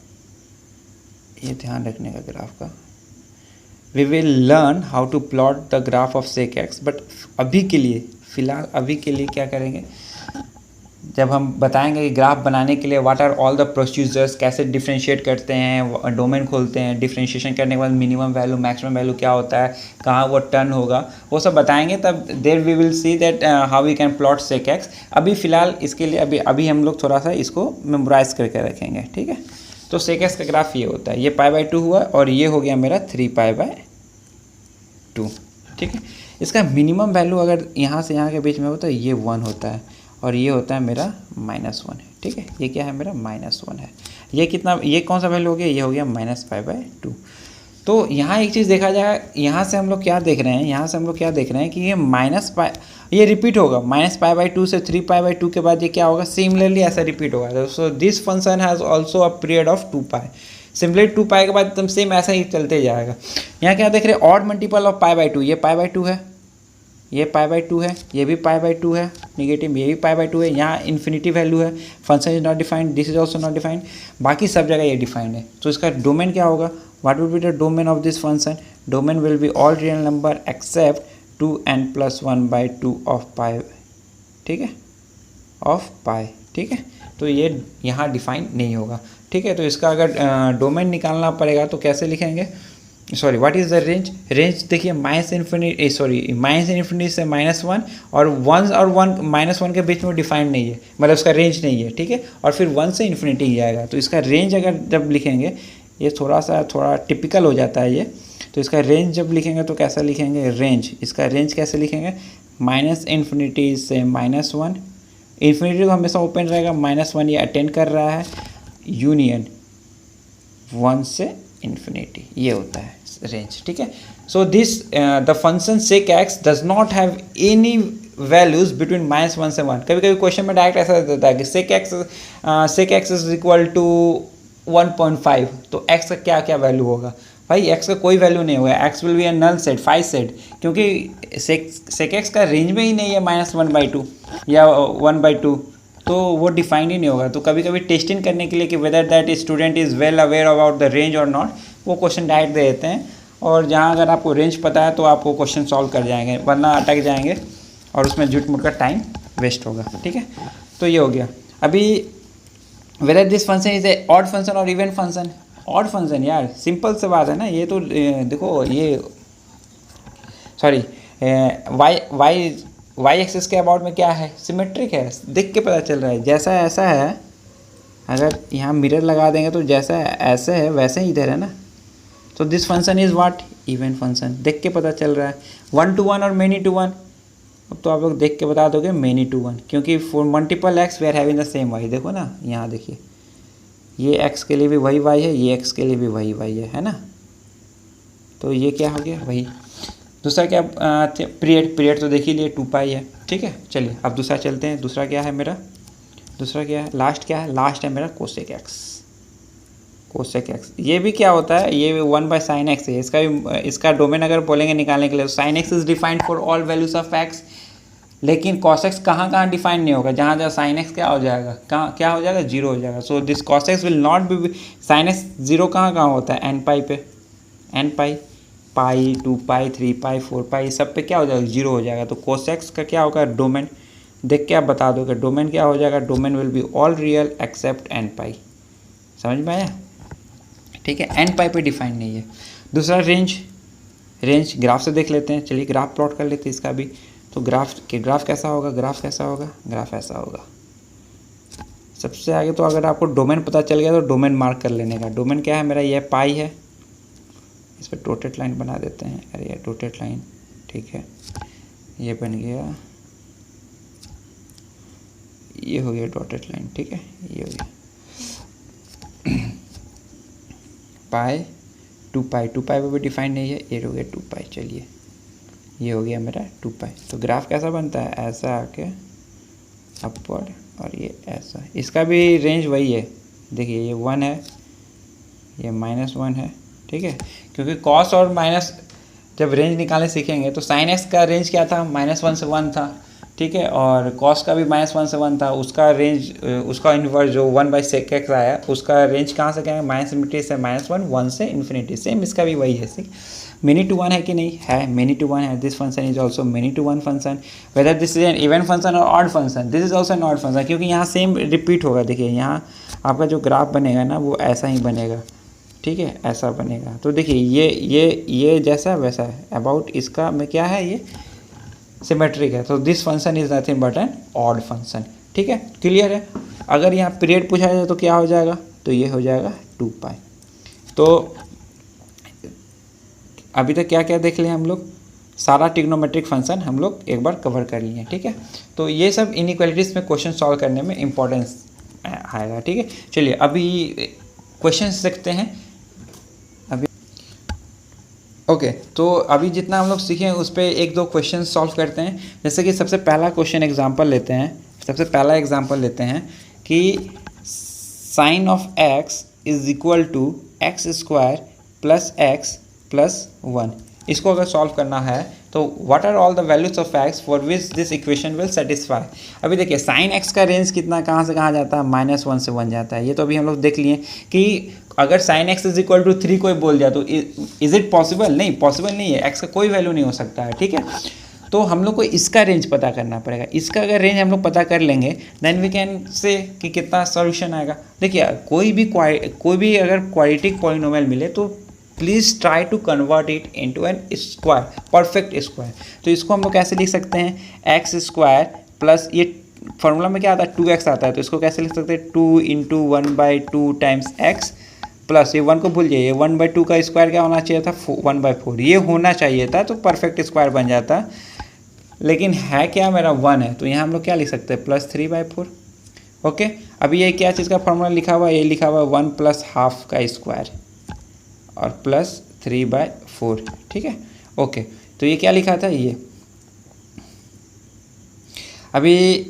Speaker 1: ये ध्यान रखने का ग्राफ का। We will learn how to plot the graph of sec x, but अभी के लिए, फ़िलहाल अभी के लिए क्या करेंगे, जब हम बताएंगे कि ग्राफ बनाने के लिए what are all the procedures, कैसे डिफ्रेंशिएट करते हैं, डोमेन खोलते हैं, डिफ्रेंशिएशन करने के बाद मिनिमम वैल्यू मैक्सिमम वैल्यू क्या होता है, कहाँ वो टर्न होगा, वो सब बताएंगे, तब there we will see that how we can plot sec x. अभी फ़िलहाल इसके लिए अभी हम लोग थोड़ा सा इसको मेमोराइज करके रखेंगे, ठीक है। तो सेक एक्स का ग्राफ ये होता है, ये π/2 हुआ और ये हो गया मेरा 3π/2, ठीक है। इसका मिनिमम वैल्यू अगर यहाँ से यहाँ के बीच में हो तो ये 1 होता है और ये होता है मेरा -1 है, ठीक है। ये क्या है मेरा -1 है। ये कितना, ये कौन सा वैल्यू हो गया, ये हो गया -π/2। तो यहाँ एक चीज़ देखा जाए, यहाँ से हम लोग क्या देख रहे हैं, यहाँ से हम लोग क्या देख रहे हैं कि ये ये रिपीट होगा, -π/2 से 3π/2 के बाद ये क्या होगा, सिमिलरली ऐसा रिपीट होगा। So this function has also a period of 2π, similarly 2π के बाद एकदम सेम ऐसा ही चलते जाएगा। यहाँ क्या देख रहे हैं, ऑड मल्टीपल ऑफ π/2, ये π/2 है, ये π/2 है, ये भी π/2 है, निगेटिव ये भी π/2 है, यहाँ इन्फिनिटी वैल्यू है, function is not defined, this is also not defined, बाकी सब जगह ये डिफाइंड है। तो इसका डोमेन क्या होगा, what will be the domain of this function, domain will be all real number except 2n+1/2 of π, ठीक है, ऑफ π, ठीक है। तो ये यहाँ डिफाइन नहीं होगा, ठीक है। तो इसका अगर डोमेन निकालना पड़ेगा तो कैसे लिखेंगे, sorry what is the range, range देखिए माइनस इन्फिनिटी से -1 और 1 और 1 के बीच में डिफाइंड नहीं है, मतलब उसका रेंज नहीं है, ठीक है। और फिर 1 से इन्फिनिटी ही आएगा। तो इसका रेंज अगर जब लिखेंगे, ये थोड़ा टिपिकल हो जाता है ये, तो इसका रेंज जब लिखेंगे तो कैसा लिखेंगे, रेंज, इसका रेंज कैसे लिखेंगे, -∞ से -1, इन्फिनिटी तो हमेशा ओपन रहेगा, -1 ये अटेंड कर रहा है, यूनियन 1 से इन्फिनिटी, ये होता है रेंज, ठीक है। So this the function sec x does not have any values between -1 से 1। कभी कभी क्वेश्चन में डायरेक्ट ऐसा देता है कि sec x is equal to 1.5, तो x का क्या क्या वैल्यू होगा। भाई x का कोई वैल्यू नहीं होगा, x will be a null set, 5 set, क्योंकि सेक एक्स का रेंज में ही नहीं है -1/2 या 1/2, तो वो डिफाइंड ही नहीं होगा। तो कभी कभी टेस्टिंग करने के लिए कि whether that student is well aware about the range और नॉट, वो क्वेश्चन डायरेक्ट दे देते हैं, और जहाँ अगर आपको रेंज पता है तो आपको क्वेश्चन सॉल्व कर जाएंगे, वरना अटक जाएंगे और उसमें झूठ मूठ का टाइम वेस्ट होगा, ठीक है। तो ये हो गया। अभी weather this function is A odd function और इवन फंक्शन। ऑड फंक्शन यार सिंपल से बात है ना, ये तो देखो ये सॉरी वाई एक्सिस के अबाउट में क्या है, सिमेट्रिक है, देख के पता चल रहा है। जैसा ऐसा है, अगर यहाँ मिरर लगा देंगे तो जैसा ऐसे है वैसे ही इधर है ना, तो this function is what, even function, देख के पता चल रहा है। 1 to 1 और मेनी टू 1, अब तो आप लोग देख के बता दोगे मेनी टू 1, क्योंकि for multiple x we are having the same y. देखो ना यहाँ देखिए, ये एक्स के लिए भी वही वाई है, ये एक्स के लिए भी वही वाई है ना, तो ये क्या हो गया वही। दूसरा क्या पीरियड तो देख ही लिए 2π है, ठीक है। चलिए अब दूसरा चलते हैं। दूसरा क्या है मेरा, दूसरा क्या है, लास्ट क्या है, लास्ट है मेरा कोसेक एक्स। कोसेक एक्स ये भी क्या होता है, ये 1/sin x है। इसका डोमेन अगर बोलेंगे निकालने के लिए, तो sin x is defined for all values of x, लेकिन cos x कहाँ डिफाइन नहीं होगा, जहाँ sin x क्या हो जाएगा, क्या हो जाएगा, 0 हो जाएगा। So this cos x will not B, sin x 0 कहाँ होता है, n पे, n पाई 2π 3π 4π सब पे क्या हो जाएगा, 0 हो जाएगा। तो cos x का क्या होगा, डोमेन देख के आप बता दोगे, डोमेन क्या हो जाएगा, domain will be all real except n, समझ में आया, ठीक है। n पे डिफाइन नहीं है। दूसरा रेंज ग्राफ से देख लेते हैं। चलिए ग्राफ प्लॉट कर लेते हैं इसका भी। तो ग्राफ कैसा होगा, ग्राफ ऐसा होगा। सबसे आगे तो अगर आपको डोमेन पता चल गया तो डोमेन मार्क कर लेने का। डोमेन क्या है मेरा, ये पाई है, इस पर डॉटेड लाइन बना देते हैं। अरे यार डॉटेड लाइन, ठीक है, ये बन गया, ये हो गया डॉटेड लाइन, ठीक है, ये हो गया पाई 2π पे भी डिफाइन नहीं है, ये हो गया 2π। चलिए ये हो गया मेरा 2π। तो ग्राफ कैसा बनता है, ऐसा आके अपवर्ड, और ये ऐसा। इसका भी रेंज वही है, देखिए ये 1 है, ये -1 है, ठीक है। क्योंकि कॉस और माइनस जब रेंज निकालने सीखेंगे तो साइन एक्स का रेंज क्या था, -1 से 1 था, ठीक है, और कॉस का भी -1 से 1 था। उसका रेंज, उसका इन्वर्स जो 1/sec x आया, उसका रेंज कहाँ से क्या है, -∞ से -1, 1 से इन्फिनिटी। सेम इसका भी वही है, मेनी टू 1 है कि नहीं है, मेनी टू 1 है। This function is also many to 1 function, whether this is an even function और odd function, this is also an odd function, क्योंकि यहाँ सेम रिपीट होगा। देखिए यहाँ आपका जो ग्राफ बनेगा ना, वो ऐसा ही बनेगा, ठीक है, ऐसा बनेगा। तो देखिए ये जैसा वैसा है, अबाउट इसका में क्या है, ये सिमेट्रिक है। तो this function is nothing but an odd function, ठीक है, क्लियर है। अगर यहाँ पीरियड पूछा जाए तो क्या हो जाएगा, तो ये हो जाएगा 2π। तो अभी तक क्या क्या देख लिया हम लोग, सारा ट्रिग्नोमेट्रिक फंक्शन हम लोग एक बार कवर कर लिए, ठीक है। तो ये सब इनइक्वालिटीज़ में क्वेश्चन सॉल्व करने में इंपॉर्टेंस आएगा, ठीक है। चलिए अभी क्वेश्चन देखते हैं अभी। ओके तो अभी जितना हम लोग सीखे हैं उस पर एक दो क्वेश्चन सॉल्व करते हैं। जैसे कि सबसे पहला क्वेश्चन एग्जांपल लेते हैं, सबसे पहला एग्जांपल लेते हैं कि sine of x is equal to x² plus x plus 1। इसको अगर सॉल्व करना है तो what are all the values of x for which this equation will satisfy. अभी देखिए साइन x का रेंज कितना, कहाँ से कहाँ जाता है, -1 से 1 जाता है। ये तो अभी हम लोग देख लिए कि अगर sine x is equal to 3 कोई बोल दिया तो इज इट पॉसिबल, नहीं पॉसिबल नहीं है, x का कोई वैल्यू नहीं हो सकता है, ठीक है। तो हम लोग को इसका रेंज पता करना पड़ेगा। इसका अगर रेंज हम लोग पता कर लेंगे देन वी कैन से कि कितना सॉल्यूशन आएगा। देखिए कोई भी अगर क्वाड्रेटिक पॉलिनोमियल मिले तो please try to convert it into an square, perfect square. तो इसको हम लोग कैसे लिख सकते हैं, x² प्लस ये फॉर्मूला में क्या आता है 2x आता है, तो इसको कैसे लिख सकते हैं 2 × 1/2 टाइम्स x प्लस ये 1 को भूल जाइए, 1/2 का स्क्वायर क्या होना चाहिए था 1/4, ये होना चाहिए था तो परफेक्ट स्क्वायर बन जाता। लेकिन है क्या मेरा 1 है, तो यहाँ हम लोग क्या लिख सकते हैं +3/4। ओके अभी ये क्या चीज़ का फॉर्मूला लिखा हुआ है, ये लिखा हुआ है 1 + ½ का स्क्वायर, और प्लस 3/4, ठीक है। ओके, तो ये क्या लिखा था ये। अभी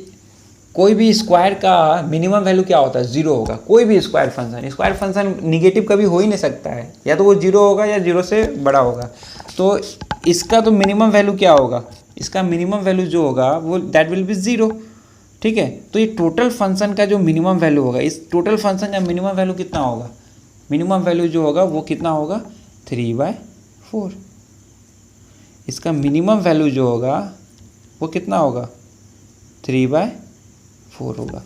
Speaker 1: कोई भी स्क्वायर का मिनिमम वैल्यू क्या होता है, 0 होगा। कोई भी स्क्वायर फंक्शन निगेटिव कभी हो ही नहीं सकता है, या तो वो 0 होगा या 0 से बड़ा होगा। तो इसका तो मिनिमम वैल्यू क्या होगा, इसका मिनिमम वैल्यू जो होगा वो दैट विल बी 0, ठीक है। तो ये टोटल फंक्शन का जो मिनिमम वैल्यू होगा, इस टोटल फंक्शन का मिनिमम वैल्यू कितना होगा, मिनिमम वैल्यू जो होगा वो कितना होगा 3/4। इसका मिनिमम वैल्यू जो होगा वो कितना होगा 3/4 होगा।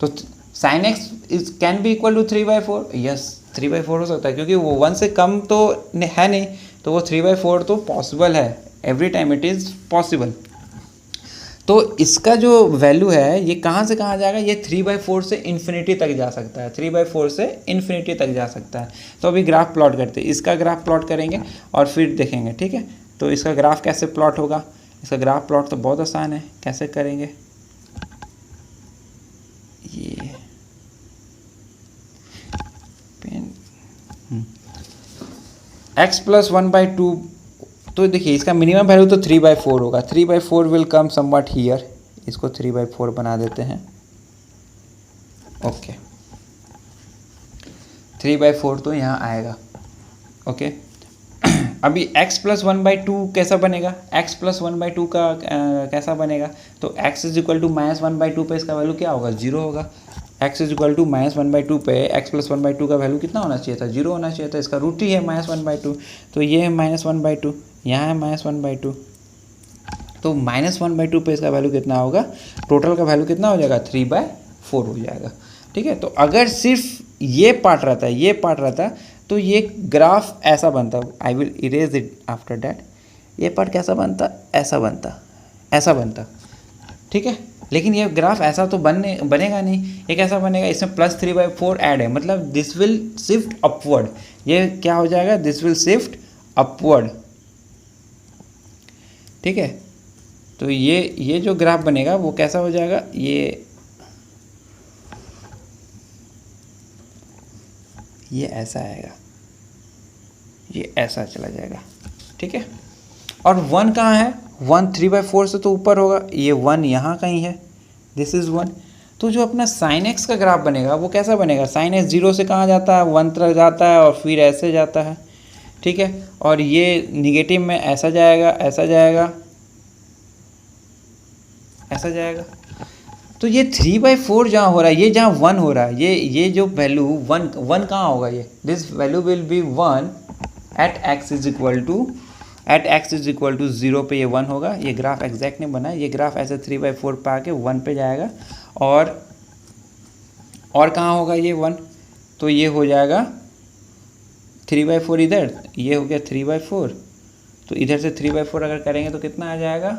Speaker 1: तो sine x is can be equal to 3/4, yes 3/4 हो सकता है, क्योंकि वो 1 से कम तो है नहीं, तो वो 3/4 तो पॉसिबल है, every time it is possible. तो इसका जो वैल्यू है ये कहाँ से कहाँ जाएगा, ये 3/4 से इन्फिनिटी तक जा सकता है, 3/4 से इन्फिनिटी तक जा सकता है। तो अभी ग्राफ प्लॉट करते हैं, इसका ग्राफ प्लॉट करेंगे और फिर देखेंगे, ठीक है। तो इसका ग्राफ कैसे प्लॉट होगा, इसका ग्राफ प्लॉट तो बहुत आसान है, कैसे करेंगे, ये पेन x + 1/2। तो देखिए इसका मिनिमम वैल्यू तो 3/4 होगा, 3/4 विल कम समवट हियर, इसको 3/4 बना देते हैं। ओके, 3/4 तो यहाँ आएगा। ओके, अभी x + 1/2 कैसा बनेगा, x + 1/2 का कैसा बनेगा, तो x = -1/2 पे इसका वैल्यू क्या होगा, 0 होगा। x = -1/2 पे x + 1/2 का वैल्यू कितना होना चाहिए था, 0 होना चाहिए था, इसका रूट ही है -1/2, तो ये है -1/2, यहाँ है -1/2, तो -1/2 पे इसका वैल्यू कितना होगा, टोटल का वैल्यू कितना हो जाएगा 3/4 हो जाएगा, ठीक है। तो अगर सिर्फ ये पार्ट रहता तो ये ग्राफ ऐसा बनता, I will erase it after that, ये पार्ट कैसा बनता, ऐसा बनता, ठीक है। लेकिन ये ग्राफ ऐसा तो बनेगा नहीं, ये कैसा बनेगा, इसमें +3/4 ऐड है, मतलब दिस विल शिफ्ट अपवर्ड, ये क्या हो जाएगा, दिस विल शिफ्ट अपवर्ड, ठीक है। तो ये जो ग्राफ बनेगा वो कैसा हो जाएगा, ये ऐसा आएगा, ये ऐसा चला जाएगा, ठीक है। और 1 कहाँ है, 1 3/4 से तो ऊपर होगा, ये 1 यहाँ कहीं है, दिस इज़ 1। तो जो अपना sin x का ग्राफ बनेगा वो कैसा बनेगा, sin x 0 से कहाँ जाता है, 1 तक जाता है और फिर ऐसे जाता है, ठीक है। और ये निगेटिव में ऐसा जाएगा, ऐसा जाएगा, ऐसा जाएगा। तो ये 3/4 जहाँ हो रहा है, ये जहाँ 1 हो रहा है, ये जो वैल्यू 1 कहाँ होगा, ये this value will be 1 at x is equal to 0 पे, ये 1 होगा। ये ग्राफ एग्जैक्ट नहीं बना, ये ग्राफ ऐसे 3/4 पे आके 1 पे जाएगा, और कहाँ होगा ये 1, तो ये हो जाएगा 3/4 इधर, ये हो गया 3/4, तो इधर से 3/4 अगर करेंगे तो कितना आ जाएगा,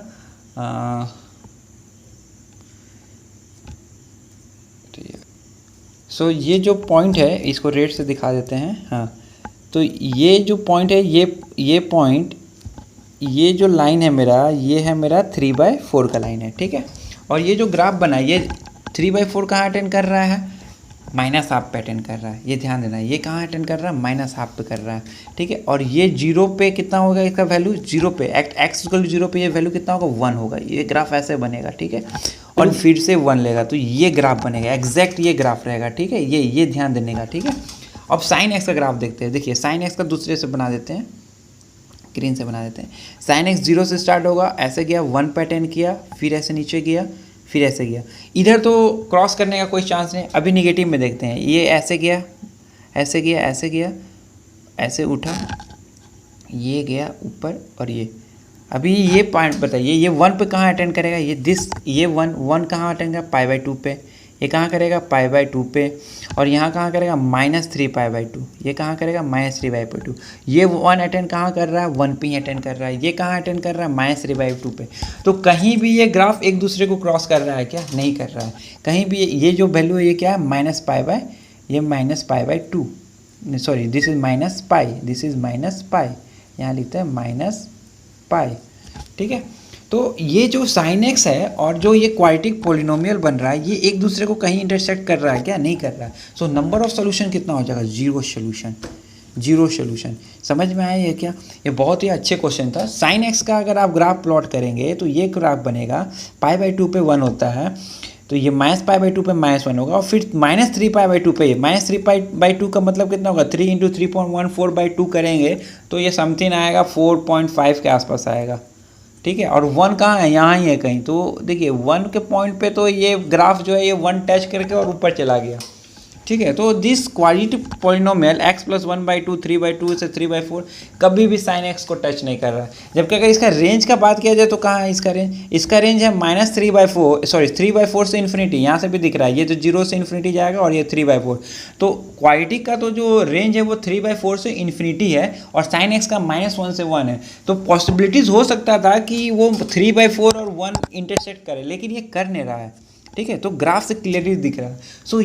Speaker 1: सो ये जो पॉइंट है इसको रेड से दिखा देते हैं, हाँ। तो ये जो पॉइंट है, ये पॉइंट, ये जो लाइन है मेरा, ये है मेरा 3/4 का लाइन है, ठीक है। और ये जो ग्राफ बना है, ये 3/4 कहाँ अटेंड कर रहा है, -1/2 पे अटेंड कर रहा है, ये ध्यान देना। ये कहाँ अटेंड कर रहा है, -1/2 पे कर रहा है, ठीक है। और ये 0 पे कितना होगा, इसका वैल्यू 0 पे, x = 0 पे ये वैल्यू कितना होगा, 1 होगा। ये ग्राफ ऐसे बनेगा, ठीक है। और फिर से 1 लेगा तो ये ग्राफ बनेगा, एग्जैक्ट ये ग्राफ रहेगा, ठीक है। ये ध्यान देने का, ठीक है। अब sin x का ग्राफ देखते हैं। देखिए sin x का दूसरे से बना देते हैं, ग्रीन से बना देते हैं। sin x 0 से स्टार्ट होगा, ऐसे गया 1 पे अटेंड किया, फिर ऐसे नीचे गया, फिर ऐसे गया। इधर तो क्रॉस करने का कोई चांस नहीं। अभी निगेटिव में देखते हैं, ये ऐसे गया, ऐसे गया, ऐसे गया, ऐसे उठा, ये गया ऊपर, और ये अभी ये पॉइंट बताइए, ये 1 पे कहाँ अटेंड करेगा, ये 1 कहाँ अटेंड करेगा, π/2 पे। ये कहाँ करेगा, π/2 पे। और यहाँ कहाँ करेगा, -3π/2। ये कहाँ करेगा, -3π/2। ये 1 अटेंड कहाँ कर रहा है, 1 पे ही अटेंड कर रहा है। ये कहाँ अटेंड कर रहा है, -3/2 पे। तो कहीं भी ये ग्राफ एक दूसरे को क्रॉस कर रहा है क्या, नहीं कर रहा है। कहीं भी ये जो वैल्यू है ये क्या है, -π/2, sorry this is -π, this is -π, यहाँ लिखते हैं -π, ठीक है। तो ये जो sin x है और जो ये क्वाड्रेटिक पोलिनोमियल बन रहा है, ये एक दूसरे को कहीं इंटरसेक्ट कर रहा है क्या, नहीं कर रहा है। सो नंबर ऑफ सोल्यूशन कितना हो जाएगा, 0 सोल्यूशन, जीरो सोल्यूशन। समझ में आया ये क्या? ये बहुत ही अच्छे क्वेश्चन था। साइन एक्स का अगर आप ग्राफ प्लॉट करेंगे तो ये ग्राफ बनेगा, पाई बाई 2 पे 1 होता है, तो ये माइनस पाई बाई 2 पे -1 होगा, और फिर -3 पाई बाई 2 पे, -3 पाई बाई 2 का मतलब कितना होगा, 3 इंटू 3.14/2 करेंगे तो ये समथिंग आएगा 4.5 के आसपास आएगा। ठीक है, और 1 कहाँ है, यहाँ ही है कहीं। तो देखिए 1 के पॉइंट पे तो ये ग्राफ जो है ये 1 टच करके और ऊपर चला गया। ठीक है, तो दिस क्वाड्रेटिक पॉलिनोमियल x + 1/2 3/2 से 3/4 कभी भी साइन x को टच नहीं कर रहा है। जबकि अगर इसका रेंज का बात किया जाए तो कहाँ है इसका रेंज? इसका रेंज है -3/4 से इन्फिनिटी, यहाँ से भी दिख रहा है, ये तो 0 से इन्फिनिटी जाएगा और ये 3/4। तो क्वाड्रेटिक का तो जो रेंज है वो 3/4 से इन्फिनिटी है, और साइन x का -1 से 1 है। तो पॉसिबिलिटीज़ हो सकता था कि वो 3/4 और 1 इंटरसेक्ट करे, लेकिन ये कर नहीं रहा है। ठीक है, तो ग्राफ से क्लियरली दिख रहा है। So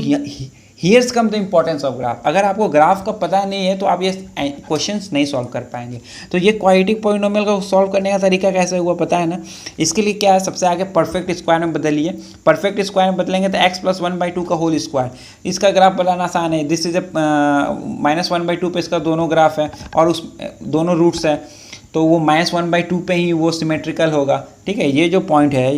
Speaker 1: here's come the importance of graph. अगर आपको ग्राफ का पता नहीं है तो आप ये क्वेश्चंस नहीं सॉल्व कर पाएंगे। तो ये क्वाड्रेटिक पॉलिनोमियल को सॉल्व करने का तरीका कैसे हुआ पता है ना? इसके लिए क्या है, सबसे आगे परफेक्ट स्क्वायर में बदलिए। परफेक्ट स्क्वायर में बदलेंगे तो x + 1/2 का होल स्क्वायर। इसका ग्राफ बनाना आसान है। दिस इज ए -1/2 पे इसका दोनों ग्राफ है और उस दोनों रूट्स है, तो वो -1/2 पे ही वो सिमेट्रिकल होगा। ठीक है, ये जो पॉइंट है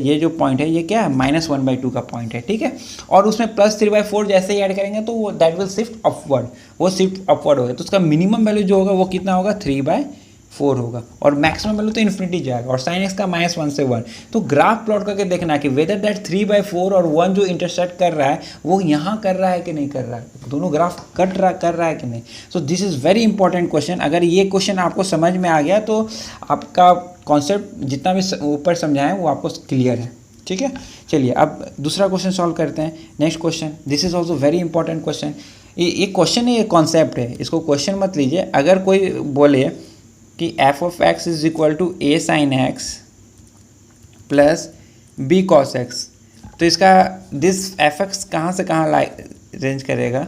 Speaker 1: ये क्या है, -1/2 का पॉइंट है। ठीक है, और उसमें +3/4 जैसे ही ऐड करेंगे तो वो दैट विल शिफ्ट अपवर्ड, वो शिफ्ट अपवर्ड होगा। तो उसका मिनिमम वैल्यू जो होगा वो कितना होगा, 3/4 होगा, और मैक्सिमम वैल्यू तो इन्फिनिटी जाएगा, और साइन एक्स का -1 से 1। तो ग्राफ प्लॉट करके देखना कि वेदर दैट 3/4 और 1 जो इंटरसेक्ट कर रहा है वो यहाँ कर रहा है कि नहीं कर रहा है, दोनों ग्राफ कर रहा है कि नहीं। So this is very important question. अगर ये क्वेश्चन आपको समझ में आ गया तो आपका कॉन्सेप्ट जितना भी ऊपर समझाएं वो आपको क्लियर है। ठीक है, चलिए अब दूसरा क्वेश्चन सॉल्व करते हैं। Next question, this is also very important question. ये क्वेश्चन है, ये कॉन्सेप्ट है, इसको क्वेश्चन मत लीजिए। अगर कोई बोले कि f(x) is equal to a sin x plus b cos x, तो इसका दिस f(x) कहाँ से कहाँ रेंज करेगा,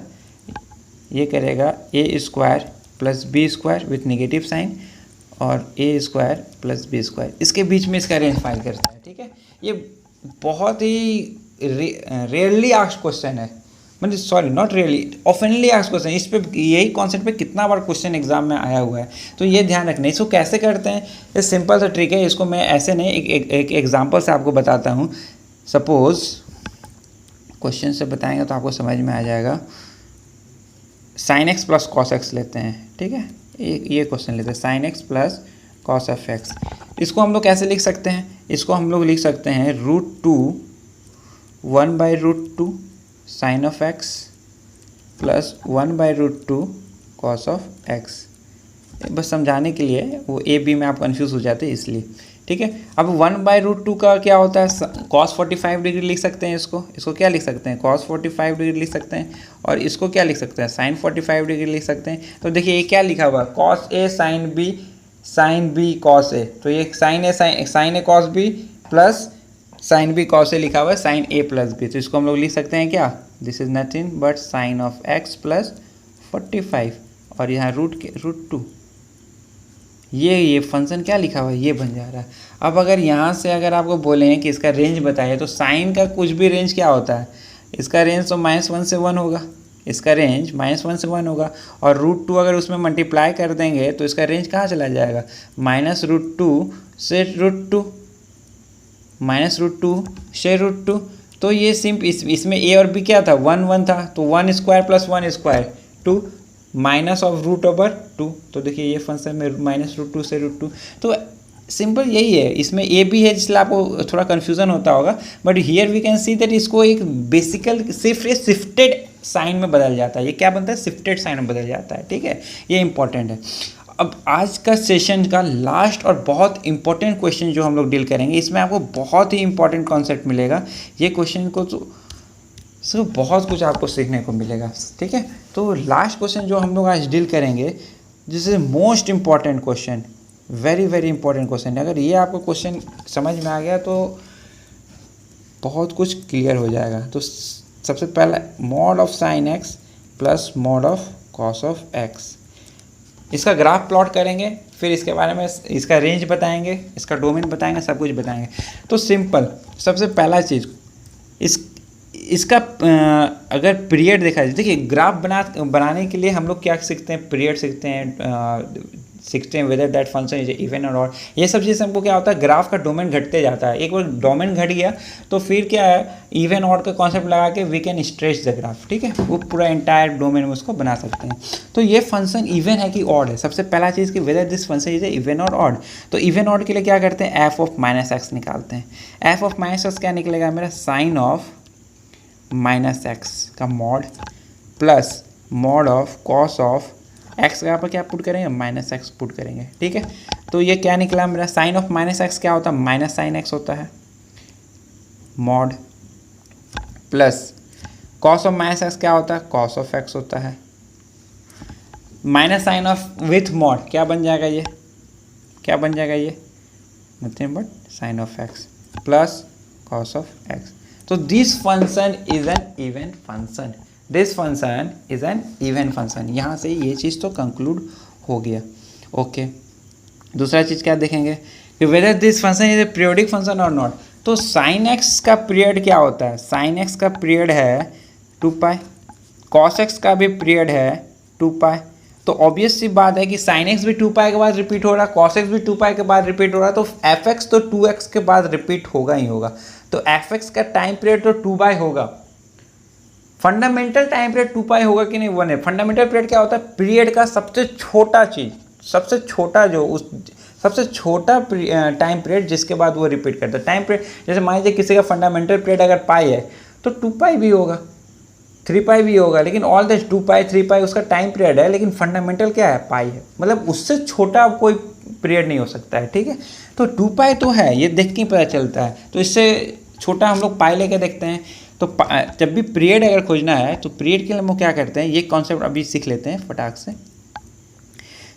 Speaker 1: ये करेगा a² plus b² with negative sign और a² प्लस b², इसके बीच में इसका रेंज फाइंड करता है। ठीक है, ये बहुत ही रेयरली आस्क्ड क्वेश्चन है, मतलब sorry not really, ऑफनली asked question. इस पे यही कॉन्सेप्ट पे कितना बार क्वेश्चन एग्जाम में आया हुआ है, तो ये ध्यान रखना। इसको कैसे करते हैं, ये सिंपल सा ट्रिक है। इसको मैं ऐसे नहीं, एक एग्जांपल से आपको बताता हूँ। सपोज क्वेश्चन से बताएंगे तो आपको समझ में आ जाएगा। Sign x plus cos x लेते हैं। ठीक है, ये क्वेश्चन लेते हैं, sign x plus cos of x. इसको हम लोग कैसे लिख सकते हैं, इसको हम लोग लिख सकते हैं √2 1/√2 sine of x plus 1/√2 cos of x. बस समझाने के लिए, वो ए बी में आप कंफ्यूज हो जाते हैं इसलिए। ठीक है, अब 1/√2 का क्या होता है, cos 45 डिग्री लिख सकते हैं। इसको क्या लिख सकते हैं, cos 45 डिग्री लिख सकते हैं, और इसको क्या लिख सकते हैं, sin 45 डिग्री लिख सकते हैं। तो देखिए ये क्या लिखा हुआ है, cos A sin B cos A, तो ये sin A cos B plus sin B cos A लिखा हुआ है sin A प्लस B। तो इसको हम लोग लिख सकते हैं क्या, this is nothing but sin of x plus 45, और यहाँ √2, ये फंक्शन क्या लिखा हुआ है, ये बन जा रहा है। अब अगर यहाँ से अगर आपको बोले हैं कि इसका रेंज बताइए, तो साइन का कुछ भी रेंज क्या होता है, इसका रेंज तो -1 से 1 होगा, इसका रेंज -1 से 1 होगा, और √2 अगर उसमें मल्टीप्लाई कर देंगे तो इसका रेंज कहाँ चला जाएगा, -√2 से √2, -√2 से √2। तो ये इसमें a और b क्या था, 1 था, तो 1² प्लस 1² 2 माइनस ऑफ √/2। तो देखिए ये फंक्शन में -√2 से √2, तो सिंपल यही है। इसमें ए भी है इसलिए आपको थोड़ा कन्फ्यूजन होता होगा, but here we can see that इसको एक बेसिकल सिर्फ ये शिफ्टेड साइन में बदल जाता है। ये क्या बनता है, शिफ्टेड साइन में बदल जाता है। ठीक है, ये इंपॉर्टेंट है। अब आज का सेशन का लास्ट और बहुत इंपॉर्टेंट क्वेश्चन जो हम लोग डील करेंगे, इसमें आपको बहुत ही इंपॉर्टेंट कॉन्सेप्ट मिलेगा। ये क्वेश्चन को तो बहुत कुछ आपको सीखने को मिलेगा। ठीक है, तो लास्ट क्वेश्चन जो हम लोग आज डील करेंगे, this is most important question, very very important question है। अगर ये आपको क्वेश्चन समझ में आ गया तो बहुत कुछ क्लियर हो जाएगा। तो सबसे पहला mod of sine x plus mod of cos of x, इसका ग्राफ प्लॉट करेंगे, फिर इसके बारे में इसका रेंज बताएंगे, इसका डोमेन बताएंगे, सब कुछ बताएंगे। तो सिंपल, सबसे पहला चीज़ इसका अगर पीरियड देखा जाए, देखिए ग्राफ बनाने के लिए हम लोग क्या सीखते हैं, पीरियड सीखते हैं whether that function is even और ऑड। ये सब चीज़ हमको क्या होता है, ग्राफ का डोमेन घटते जाता है। एक बार डोमेन घट गया तो फिर क्या है, इवन ऑड का कॉन्सेप्ट लगा के we can stretch the graph, ठीक है, वो पूरा एंटायर डोमेन में उसको बना सकते हैं। तो ये फंक्शन इवन है कि ऑड है, सबसे पहला चीज़ कि weather this function is even और ऑड। तो इवन ऑड के लिए क्या करते हैं, एफ ऑफ माइनस एक्स निकालते हैं। एफ ऑफ माइनस एक्स क्या निकलेगा मेरा, साइन ऑफ माइनस एक्स का mod plus mod of cos of x का यहाँ पर क्या पुट करेंगे, माइनस एक्स पुट करेंगे, ठीक है। तो ये क्या निकला मेरा, साइन ऑफ माइनस एक्स क्या होता है, माइनस साइन एक्स होता है, mod plus cos of minus x क्या होता है, कॉस ऑफ एक्स होता है, minus sine of with mod क्या बन जाएगा, ये क्या बन जाएगा, ये nothing but sine of x plus cos of x. तो this function is an even function, this function is an even function. यहाँ से ये चीज़ तो कंक्लूड हो गया। ओके, दूसरा चीज़ क्या देखेंगे कि weather this function is A periodic function और नॉट। तो साइन एक्स का पीरियड क्या होता है, साइन एक्स का पीरियड है 2 पाई, कॉस एक्स का भी पीरियड है 2 पाई। तो ऑब्वियस सी बात है कि साइन एक्स भी 2 पाई के बाद रिपीट हो रहा है, कॉस एक्स भी 2 पाई के बाद रिपीट हो रहा है, तो एफ एक्स तो 2x के बाद रिपीट होगा ही होगा। तो एफ एक्स का टाइम पीरियड तो 2 पाई होगा। फंडामेंटल टाइम पीरियड 2 पाई होगा कि नहीं, 1 है। फंडामेंटल पीरियड क्या होता है, पीरियड का सबसे छोटा चीज़, सबसे छोटा जो उस सबसे छोटा टाइम पीरियड जिसके बाद वो रिपीट करता है। टाइम पीरियड जैसे मान लीजिए किसी का फंडामेंटल पीरियड अगर पाई है तो 2 पाई भी होगा, 3 पाई भी होगा, लेकिन ऑल दैट 2 पाई 3 पाई उसका टाइम पीरियड है, लेकिन फंडामेंटल क्या है, पाई है। मतलब उससे छोटा कोई पीरियड नहीं हो सकता है, ठीक है। तो 2 पाई तो है, ये देख के पता चलता है। तो इससे छोटा हम लोग पाई लेके देखते हैं। तो जब भी पीरियड अगर खोजना है तो पीरियड के लिए हम लोग क्या करते हैं, ये कॉन्सेप्ट अभी सीख लेते हैं फटाक से।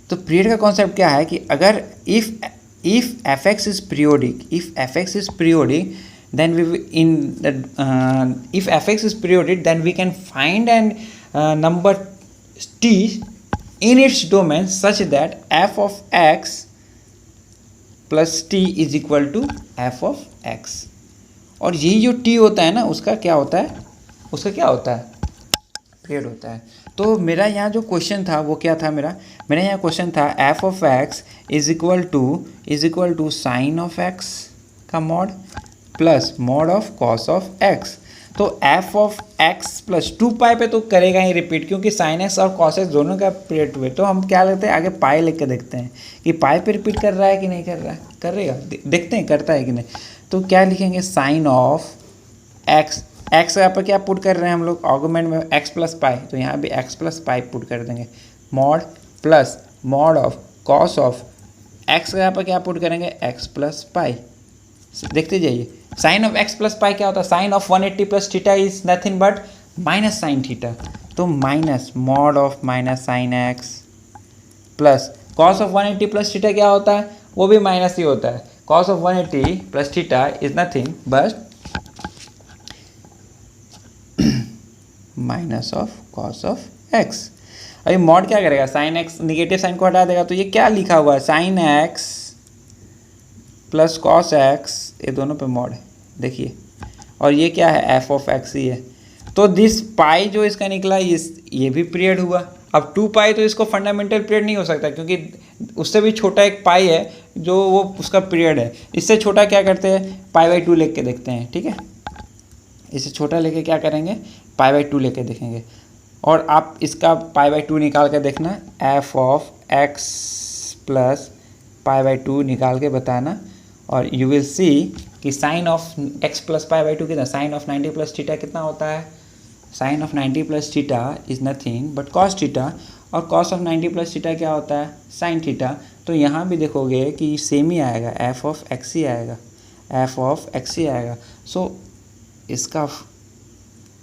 Speaker 1: तो पीरियड का कॉन्सेप्ट क्या है कि अगर if F x is periodic, if F x is periodic then if fx is periodic then we can find an number t in its domain such that f of x plus t is equal to f of x। और यही जो t होता है ना, उसका क्या होता है, उसका क्या होता है, पीरियड होता है। तो मेरा यहाँ जो क्वेश्चन था वो क्या था, मेरा यहाँ क्वेश्चन था f of x is equal to sine of x का mod plus mod of cos of x. तो f of x plus 2 pi पे तो करेगा ही रिपीट, क्योंकि साइन एक्स और कॉस एक्स दोनों का पीरियड हुए। तो हम क्या लेते हैं, आगे पाई लेके देखते हैं कि पाई पे रिपीट कर रहा है कि नहीं कर रहा है, करेगा, देखते हैं करता है कि नहीं। तो क्या लिखेंगे, साइन ऑफ एक्स, एक्स यहाँ पर क्या पुट कर रहे हैं हम लोग, आर्गुमेंट में एक्स प्लस पाई, तो यहाँ भी एक्स प्लस पाई पुट कर देंगे, mod plus mod of cos of x यहाँ पर क्या पुट करेंगे, एक्स प्लस पाई। देखते जाइए, sine of x plus pi क्या होता है, sine of 180 plus theta is nothing but minus sine theta. तो minus mod of minus sine x plus cos of 180 plus theta क्या होता है, वो भी माइनस ही होता है। Cos of 180 plus theta is nothing but minus of cos of x. अभी मॉड क्या करेगा, साइन एक्स निगेटिव साइन को हटा देगा, तो ये क्या लिखा हुआ है, sign x plus cos x, ये दोनों पे मॉड है देखिए, और ये क्या है, एफ ऑफ एक्स ही है। तो दिस पाई जो इसका निकला ये भी पीरियड हुआ। अब 2 पाई तो इसको फंडामेंटल पीरियड नहीं हो सकता, क्योंकि उससे भी छोटा एक पाई है जो वो उसका पीरियड है। इससे छोटा क्या करते हैं, पाई/2 लेके के देखते हैं, ठीक है। इससे छोटा लेके क्या करेंगे, पाई/2 लेके देखेंगे। और आप इसका पाई/2 निकाल के देखना, एफ ऑफ एक्स प्लस पाई/2 निकाल के बताना, और यू विल सी कि साइन ऑफ एक्स प्लस पाई/2 कितना, साइन ऑफ 90 प्लस थीटा कितना होता है, sine of 90 plus theta is nothing but cos theta, और कॉस ऑफ 90 प्लस थीटा क्या होता है, साइन थीटा। तो यहाँ भी देखोगे कि सेम ही आएगा, एफ ऑफ एक्स ही आएगा, एफ ऑफ एक्स ही आएगा। सो इसका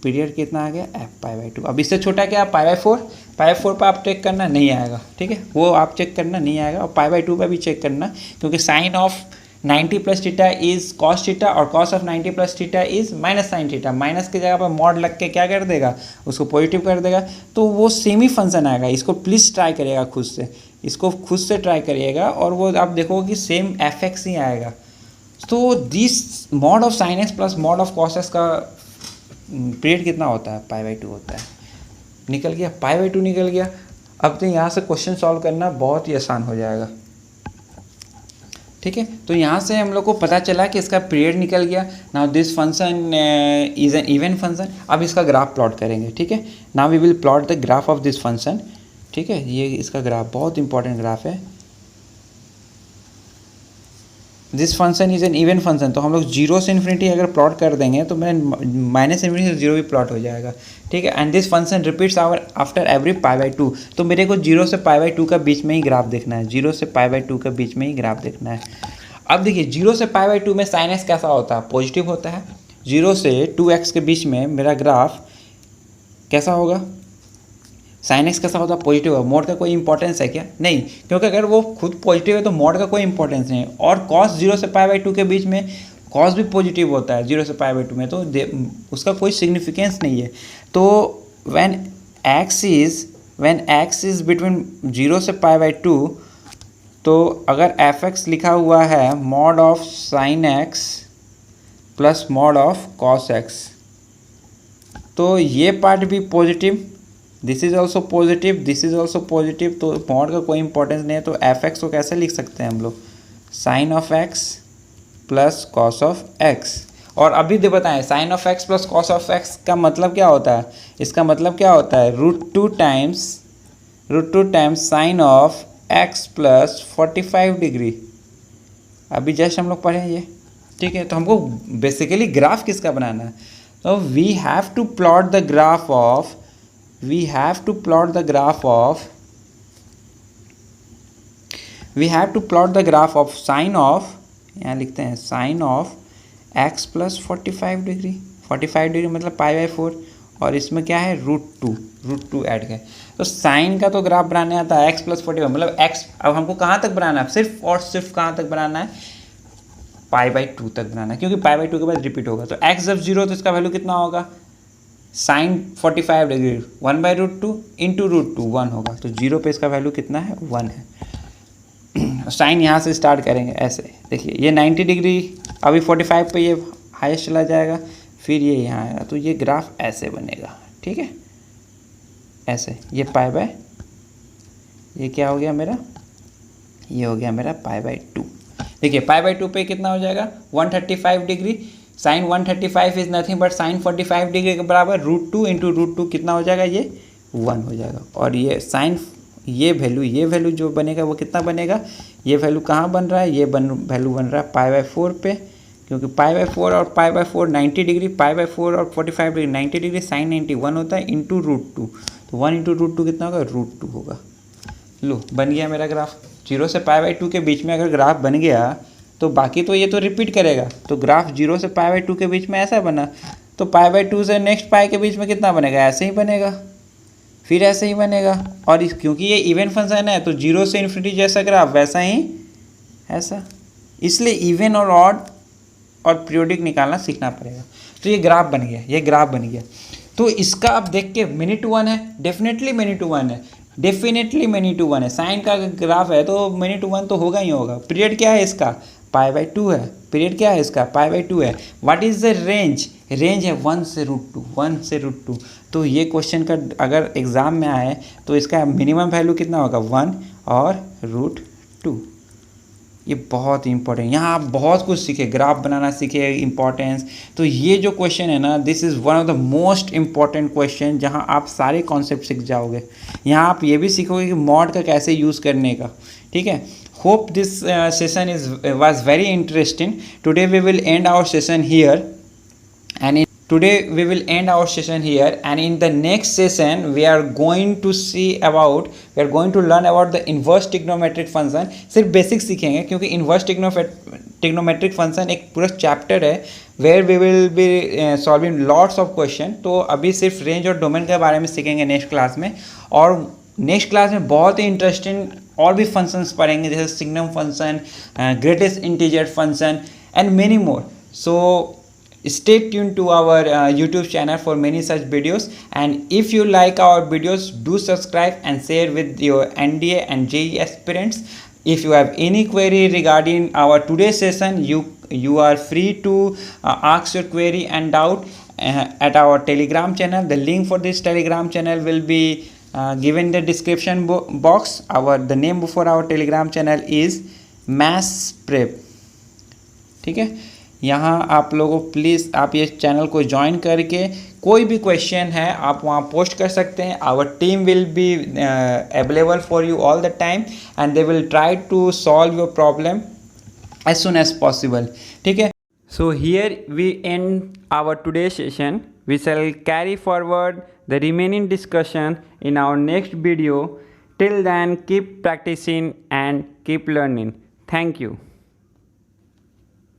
Speaker 1: पीरियड कितना आ गया, एफ पाई/2। अब इससे छोटा क्या, पाई/4, पाई/4 पर आप चेक करना, नहीं आएगा, ठीक है, वो आप चेक करना नहीं आएगा। और पाई/2 पर भी चेक करना, क्योंकि sine of 90 plus theta is cos theta और cos of 90 plus theta is minus sine theta. Minus की जगह पर मॉड लग के क्या कर देगा, उसको पॉजिटिव कर देगा, तो वो सेम ही फंक्शन आएगा। इसको प्लीज़ ट्राई करिएगा खुद से, इसको खुद से ट्राई करिएगा, और वो आप देखोगे कि सेम एफ एक्स ही आएगा। तो this mod of sine x plus mod of cos x का पीरियड कितना होता है, π/2 होता है। निकल गया, π/2 निकल गया। अब तो यहाँ से क्वेश्चन सॉल्व करना बहुत ही आसान हो जाएगा। ठीक है, तो यहाँ से हम लोग को पता चला कि इसका पीरियड निकल गया। Now this function is an even function. अब इसका ग्राफ प्लॉट करेंगे। ठीक है, now we will plot the graph of this function. ठीक है, ये इसका ग्राफ बहुत इंपॉर्टेंट ग्राफ है। This function is an even function, तो हम लोग 0 से इन्फिनिटी अगर प्लॉट कर देंगे तो मैं -∞ से 0 भी प्लॉट हो जाएगा। ठीक है, and this function repeats after every π/2। तो मेरे को 0 से π/2 का बीच में ही ग्राफ देखना है, 0 से π/2 का बीच में ही ग्राफ देखना है। अब देखिए 0 से π/2 में साइन एक्स कैसा होता है, पॉजिटिव होता है। 0 से 2x के बीच में मेरा ग्राफ कैसा होगा, साइन एक्स कैसा होता है, पॉजिटिव होगा। मोड का कोई इंपॉर्टेंस है क्या, नहीं, क्योंकि अगर वो खुद पॉजिटिव है तो मोड का कोई इंपॉर्टेंस नहीं है। और कॉस 0 से π/2 के बीच में कॉस भी पॉजिटिव होता है 0 से π/2 में, तो उसका कोई सिग्निफिकेंस नहीं है। तो व्हेन x इज बिटवीन 0 से π/2, तो अगर fx लिखा हुआ है mod of sine x plus mod of cos x, तो ये पार्ट भी positive, this is also positive, this is also positive, तो मॉड का कोई इंपॉर्टेंस नहीं है। तो fx को कैसे लिख सकते हैं हम लोग, sine of x plus cos of x। और अभी दे बताएं sine of x plus cos of x का मतलब क्या होता है, इसका मतलब क्या होता है √2 times sign of x plus 45 degree. अभी जस्ट हम लोग पढ़े ये। ठीक है, तो हमको बेसिकली ग्राफ किसका बनाना है, तो we have to plot the graph of sine of, यहाँ लिखते हैं sine of x plus 45 degree. 45 degree मतलब π/4, और इसमें क्या है √2 ऐड है। तो साइन का तो ग्राफ बनाने आता है x प्लस 45, मतलब x अब हमको कहाँ तक बनाना है, सिर्फ और सिर्फ कहाँ तक बनाना है, π/2 तक बनाना है, क्योंकि π/2 के बाद रिपीट होगा। तो x जब 0 तो इसका वैल्यू कितना होगा, साइन 45 डिग्री 1/√2 इंटू √2 1 होगा। तो 0 पे इसका वैल्यू कितना है, 1 है। साइन यहाँ से स्टार्ट करेंगे ऐसे, देखिए ये 90 डिग्री, अभी 45 पे ये हाईएस्ट चला जाएगा, फिर ये यहाँ आएगा, तो ये ग्राफ ऐसे बनेगा। ठीक है, ऐसे ये ये क्या हो गया मेरा, ये हो गया मेरा π/2। देखिए π/2 पे कितना हो जाएगा 135 degree. Sine 135 is nothing but sine 45 degree के बराबर √2 इंटू √2 कितना हो जाएगा, ये 1 हो जाएगा। और ये साइन ये वैल्यू जो बनेगा वो कितना बनेगा, ये वैल्यू कहाँ बन रहा है, ये वैल्यू बन रहा है π/4 पे, क्योंकि π/4 और π/4 90 डिग्री, π/4 और 45 डिग्री 90 डिग्री, साइन 91 होता है इंटू √2, तो 1 इंटू √2 कितना होगा, √2 होगा। लो बन गया मेरा ग्राफ। 0 से π/2 के बीच में अगर ग्राफ बन गया तो बाकी तो ये तो रिपीट करेगा। तो ग्राफ 0 से π/2 के बीच में ऐसा बना, तो π/2 से नेक्स्ट पाई के बीच में कितना बनेगा, ऐसे ही बनेगा, फिर ऐसे ही बनेगा। और क्योंकि ये इवन फंक्शन है तो 0 से इन्फिनिटी जैसा ग्राफ वैसा ही ऐसा, इसलिए इवन और ऑड और पीरियोडिक निकालना सीखना पड़ेगा। तो ये ग्राफ बन गया, तो इसका आप देख के मेनी टू वन है, डेफिनेटली मेनी टू वन है। साइन का ग्राफ है तो मेनी टू वन तो होगा ही होगा। पीरियड क्या है इसका, π/2 है। पीरियड क्या है इसका, π/2 है। व्हाट इज़ द रेंज है 1 से √2। तो ये क्वेश्चन का अगर एग्ज़ाम में आए तो इसका मिनिमम वैल्यू कितना होगा, 1 और √2। ये बहुत ही इंपॉर्टेंट, यहाँ आप बहुत कुछ सीखे, ग्राफ बनाना सीखे, इंपॉर्टेंस। तो ये जो क्वेश्चन है ना, this is one of the most important question, जहाँ आप सारे कॉन्सेप्ट सीख जाओगे। यहाँ आप ये भी सीखोगे कि मॉड का कैसे यूज़ करने का। ठीक है, hope this session was very interesting. Today we will end our session here, and in the next session we are going to learn about the inverse trigonometric function. सिर्फ बेसिक सीखेंगे, क्योंकि inverse trigonometric function एक पूरा chapter है where we will be solving lots of question. तो अभी सिर्फ range और डोमेन के बारे में सीखेंगे नेक्स्ट क्लास में, और नेक्स्ट क्लास में बहुत ही इंटरेस्टिंग और भी फंक्शंस पढ़ेंगे, जैसे signum function, greatest integer function and many more. So stay tuned to our YouTube channel for many such videos, and if you like our videos, do subscribe and share with your NDA and JEE aspirants. If you have any query regarding our today's session, you are free to ask your query and doubt, at our Telegram channel. The link for this Telegram channel will be given in the description box. The name for our Telegram channel is Mass Prep. ठीक है, यहाँ आप लोगों please आप ये channel को join करके कोई भी क्वेश्चन है आप वहाँ पोस्ट कर सकते हैं. Our team will be available for you all the time and they will try to solve your problem as soon as possible. ठीक है, so here we end our today's session. We shall carry forward the remaining discussion in our next video. Till then, keep practicing and keep learning. Thank you.